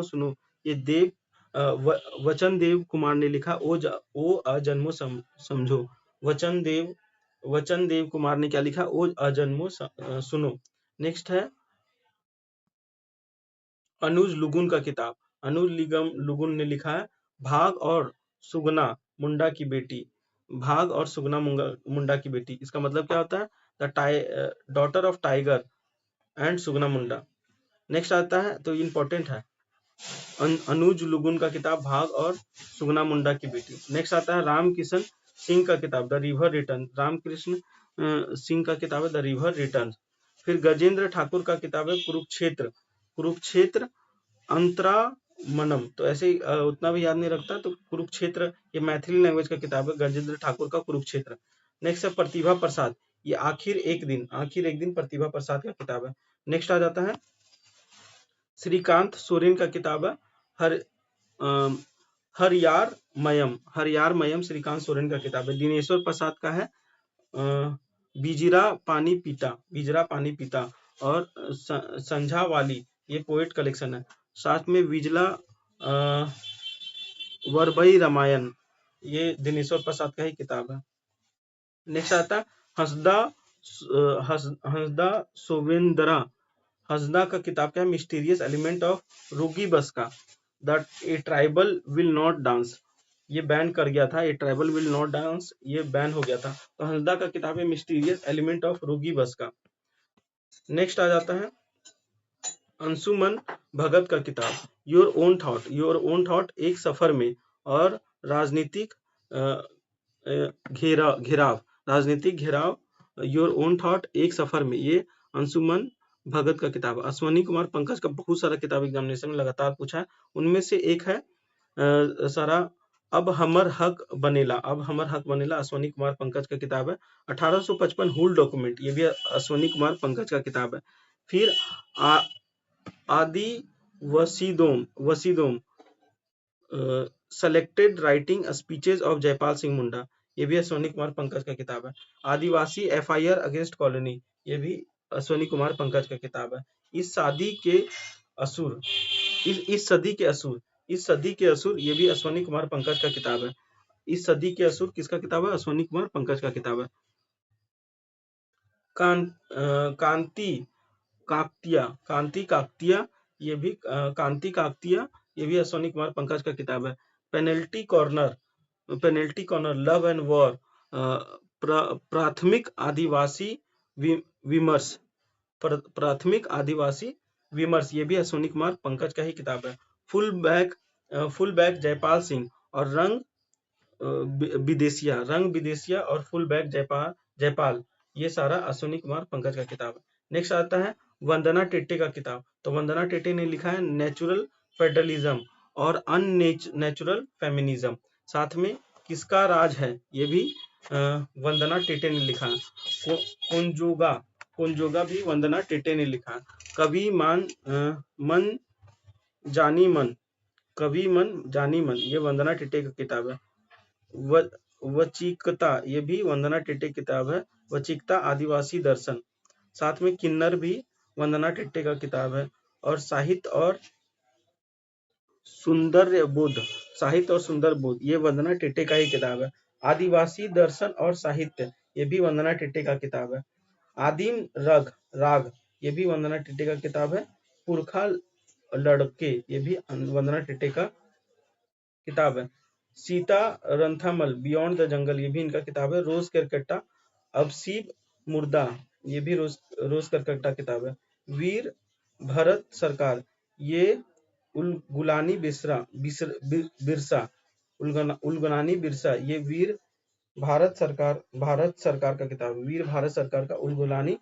[SPEAKER 1] सुनो, ये वचन देव कुमार ने लिखा। ओ अजन्मो समझो, वचन देव कुमार ने क्या लिखा? ओ अजन्मो सुनो। नेक्स्ट है अनुज लुगुन का किताब। अनुज लुगुन ने लिखा है भाग और सुगना मुंडा की बेटी, भाग और सुगना मुंडा की बेटी, इसका मतलब क्या होता है? The daughter of tiger and Sugna Munda. Next आता है, तो इंपॉर्टेंट है, अनुज लुगुन का किताब भाग और सुगना मुंडा की बेटी। नेक्स्ट आता है रामकिशन सिंह का किताब the river return, Ramkrishna Singh का किताब है द रिवर रिटर्न। फिर गजेंद्र ठाकुर का किताब है कुरुक्षेत्र, अंतरा मनम, तो ऐसे ही उतना भी याद नहीं रखता तो कुरुक्षेत्र, ये मैथिली लैंग्वेज का किताब है, गजेंद्र ठाकुर का कुरुक्षेत्र। नेक्स्ट है प्रतिभा प्रसाद, ये आखिर एक दिन प्रतिभा प्रसाद का किताब है। नेक्स्ट आ जाता है श्रीकांत सोरेन का किताब है हर अम, हरियार मयम श्रीकांत सोरेन का किताब है। दिनेश्वर प्रसाद का है बिजरा पानी पीता और संझा वाली, ये पोएट कलेक्शन है। साथ में विजला वरबई रामायण, ये दिनेश्वर प्रसाद का ही किताब है। नेक्स्ट आता है हंसदा सोवेंद्रा, हंसदा का किताब क्या है मिस्टीरियस एलिमेंट ऑफ रूगी बस का, that a tribal will not dance, ये बैन कर गया था, a tribal will not dance, ये बैन हो गया था। तो हंसदा का किताब है मिस्टीरियस एलिमेंट ऑफ रूगी बस का। नेक्स्ट आ जाता है अंशुमन भगत का किताब योर ओन थॉट एक सफर में और राजनीतिक राजनीतिक घेराव, योर ओन थॉट एक सफर में, ये अंशुमन भगत का किताब है। अश्वनी कुमार पंकज का बहुत सारा किताब एग्जामिनेशन में लगातार पूछा है, उनमें से एक है सारा अब हमर हक बनेला अश्वनी कुमार पंकज का किताब है। 1855 हुल डॉक्यूमेंट, ये भी अश्वनी कुमार पंकज का किताब है। फिर Adivasidom selected writing speeches of Jaipal Singh Munda, ये भी अश्वनी कुमार पंकज का किताब है। आदिवासी एफआईआर अगेंस्ट कॉलोनी, ये भी अश्वनी कुमार पंकज का किताब है। इस सदी के असुर, ये भी अश्वनी कुमार पंकज का किताब है। इस सदी के असुर किसका किताब है, अश्वनी कुमार पंकज का किताब है। कांति काकतिया, ये भी अश्वनी कुमार पंकज का किताब है। Penalty corner love and war, प्राथमिक आदिवासी विमर्श, ये भी अश्वनी कुमार पंकज का ही किताब है। फुल बैक जयपाल सिंह और रंग विदेशिया और फुल बैक जयपाल, ये सारा अश्वनी कुमार पंकज का किताब है। नेक्स्ट आता है वंदना टेटे का किताब, तो वंदना टेटे ने लिखा है नेचुरल फेडरलिज्म और अननेचुरल फेमिनिज्म। साथ में किसका राज है, ये भी वंदना टेटे ने लिखा है। कोंजोगा भी वंदना टेटे ने लिखा है। कवि मन जानी मन, ये वंदना टेटे का किताब है। वचिकता, ये भी वंदना टेटे की किताब है। वचिकता आदिवासी दर्शन। साथ में किन्नर भी वंदना टेटे का किताब है। और साहित्य और सुंदर बोध, ये वंदना टेटे का ही किताब है। आदिवासी दर्शन और साहित्य, ये भी वंदना टेटे का किताब है। आदिम राग, ये भी वंदना टेटे का किताब है। पुरखा लड़के, ये भी वंदना टेटे का किताब है। सीता रंथामल बियॉन्ड द जंगल, ये भी इनका किताब है। रोज करकट्टा अबसीब मुर्दा, ये भी रोज करकट्टा किताब है। वीर भरत सरकार, ये उलगुलानी बिरसा, ये वीर भारत सरकार का किताब है। वीर भारत सरकार का उलगुलानी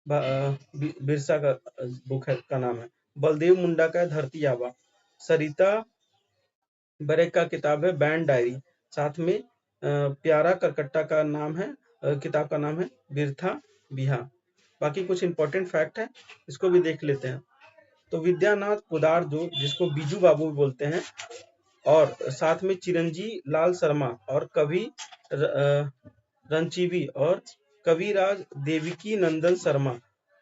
[SPEAKER 1] बिरसा का बुक है, का नाम है। बलदेव मुंडा का धरती आबा। सरिता बरेक का किताब है बैंड डायरी। साथ में प्यारा करकट्टा का नाम है, किताब का नाम है बिरथा बिहा। बाकी कुछ इंपॉर्टेंट फैक्ट है, इसको भी देख लेते हैं। तो विद्यानाथ पोदार, जो जिसको बीजू बाबू बोलते हैं, और साथ में चिरंजी लाल शर्मा और कवि रंचीवी और कविराज देविकी नंदन शर्मा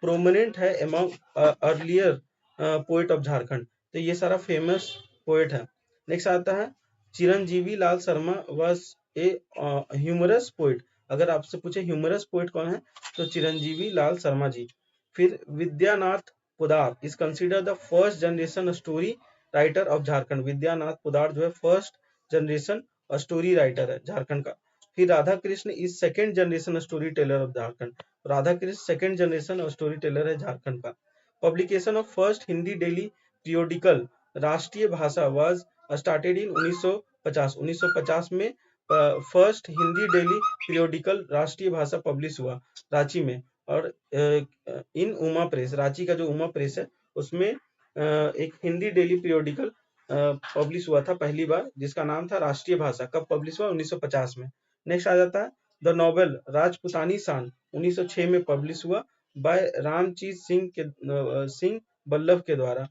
[SPEAKER 1] प्रोमिनेंट है among earlier poet of Jharkhand. तो ये सारा फेमस पोएट है। नेक्स्ट आता है Chiranjivi Lal Sharma was a humorous poet. अगर आपसे पूछे ह्यूमरस पोएट कौन है, तो चिरंजीवी लाल शर्मा जी। फिर Vidyanath Podar is consider the first generation story writer of Jharkhand. Vidyanath Podar जो है फर्स्ट जनरेशन स्टोरी राइटर है झारखंड का। फिर Radha Krishna is second generation story teller of Jharkhand. Radha Krishna second generation story teller है झारखंड का। Publication of first Hindi daily periodical राष्ट्रीय भाषा वाज स्टार्टेड इन 1950 में फर्स्ट हिंदी डेली पीरियोडिकल राष्ट्रीय भाषा पब्लिश हुआ रांची में। और इन उमा प्रेस, रांची का जो उमा प्रेस है उसमें एक हिंदी डेली पीरियोडिकल पब्लिश हुआ था पहली बार, जिसका नाम था राष्ट्रीय भाषा। कब पब्लिश हुआ? 1950 में। नेक्स्ट आ जाता है द नॉवेल राजपुतानी शान, 1906 में पब्लिश हुआ बाय रामचीत सिंह बल्लभ के द्वारा।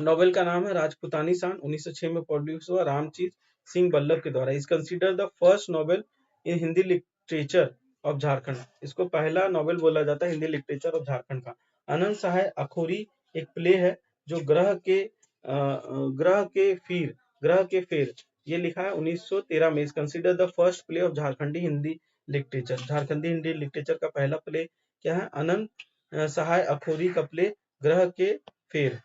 [SPEAKER 1] नॉवेल का नाम है राजपुतानी शान, 1906 में पब्लिश हुआ रामचीत सिंह बल्लभ के द्वारा। Is consider the first novel in Hindi literature of Jharkhand. इसको पहला नॉवेल बोला जाता है हिंदी लिटरेचर ऑफ झारखंड का। अनंत सहाय अखोरी एक प्ले है जो ग्रह के फेर ये लिखा है 1913 में। Is consider the first play of Jharkhandi Hindi literature. Jharkhandi Hindi literature का पहला प्ले क्या है? अनंत सहाय अखोरी का प्ले ग्रह के फेर।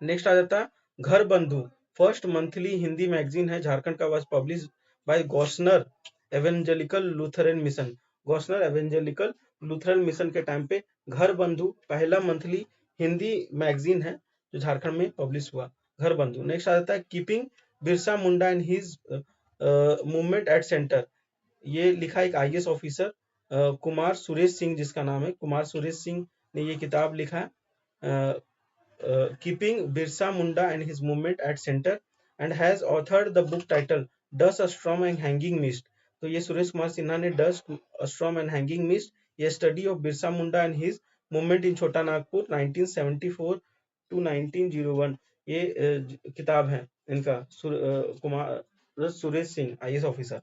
[SPEAKER 1] नेक्स्ट आ जाता है घर बंधु, फर्स्ट मंथली हिंदी मैगजीन है झारखंड का, was publish by Gossner evangelical Lutheran mission. Gossner evangelical Lutheran mission के टाइम पे घर बंधु पहला मंथली हिंदी मैगजीन है जो झारखंड में पब्लिश हुआ, घर बंधु। नेक्स्ट आ जाता है keeping Birsa Munda and his movement at centre. ये लिखा एक आईएएस ऑफिसर कुमार सुरेश सिंह, जिसका नाम है कुमार सुरेश सिंह ने ये किताब लिखा है, keeping Birsa Munda and his movement at center, and has authored the book title dust a storm and hanging mist. तो ये सुरेश कुमार सिन्हा ने dust a storm and hanging mist, ये study of Birsa Munda and his movement in Chota Nagpur 1974 to 1901, ये किताब है इनका Kumar Suresh Singh IAS officer.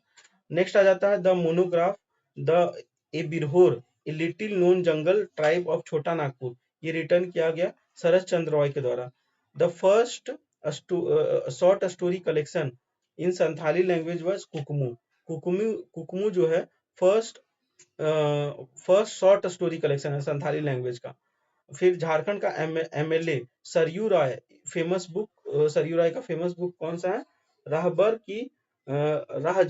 [SPEAKER 1] Next आ जाता है the monograph the a Birhor a little known jungle tribe of छोटा नागपुर, ये रिटर्न किया गया शरद चंद्र रॉय के द्वारा। The first short story collection in Santhali language was Kukmu. Kukmu जो है फर्स्ट शॉर्ट स्टोरी कलेक्शन है संथाली लैंग्वेज का। फिर झारखंड का एमएलए सरयू राय, फेमस बुक सरयू राय का फेमस बुक कौन सा है? राहबर की राह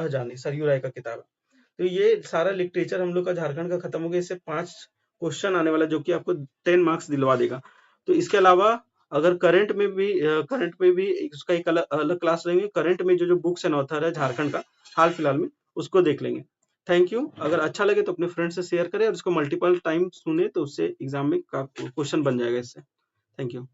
[SPEAKER 1] जानी सरयू राय का किताब है। तो ये सारा लिटरेचर हम लोग का झारखंड का खत्म हो गया। इससे 5 क्वेश्चन आने वाला जो कि आपको 10 मार्क्स दिलवा देगा। तो इसके अलावा अगर करंट में भी उसका एक अलग क्लास लेंगे। करंट में जो बुक्स एंड ऑथर है झारखंड का हाल फिलहाल में, उसको देख लेंगे। Thank you. अगर अच्छा लगे तो अपने फ्रेंड से शेयर करें और इसको मल्टीपल टाइम सुने तो उससे एग्जाम में क्वेश्चन बन जाएगा इससे। Thank you.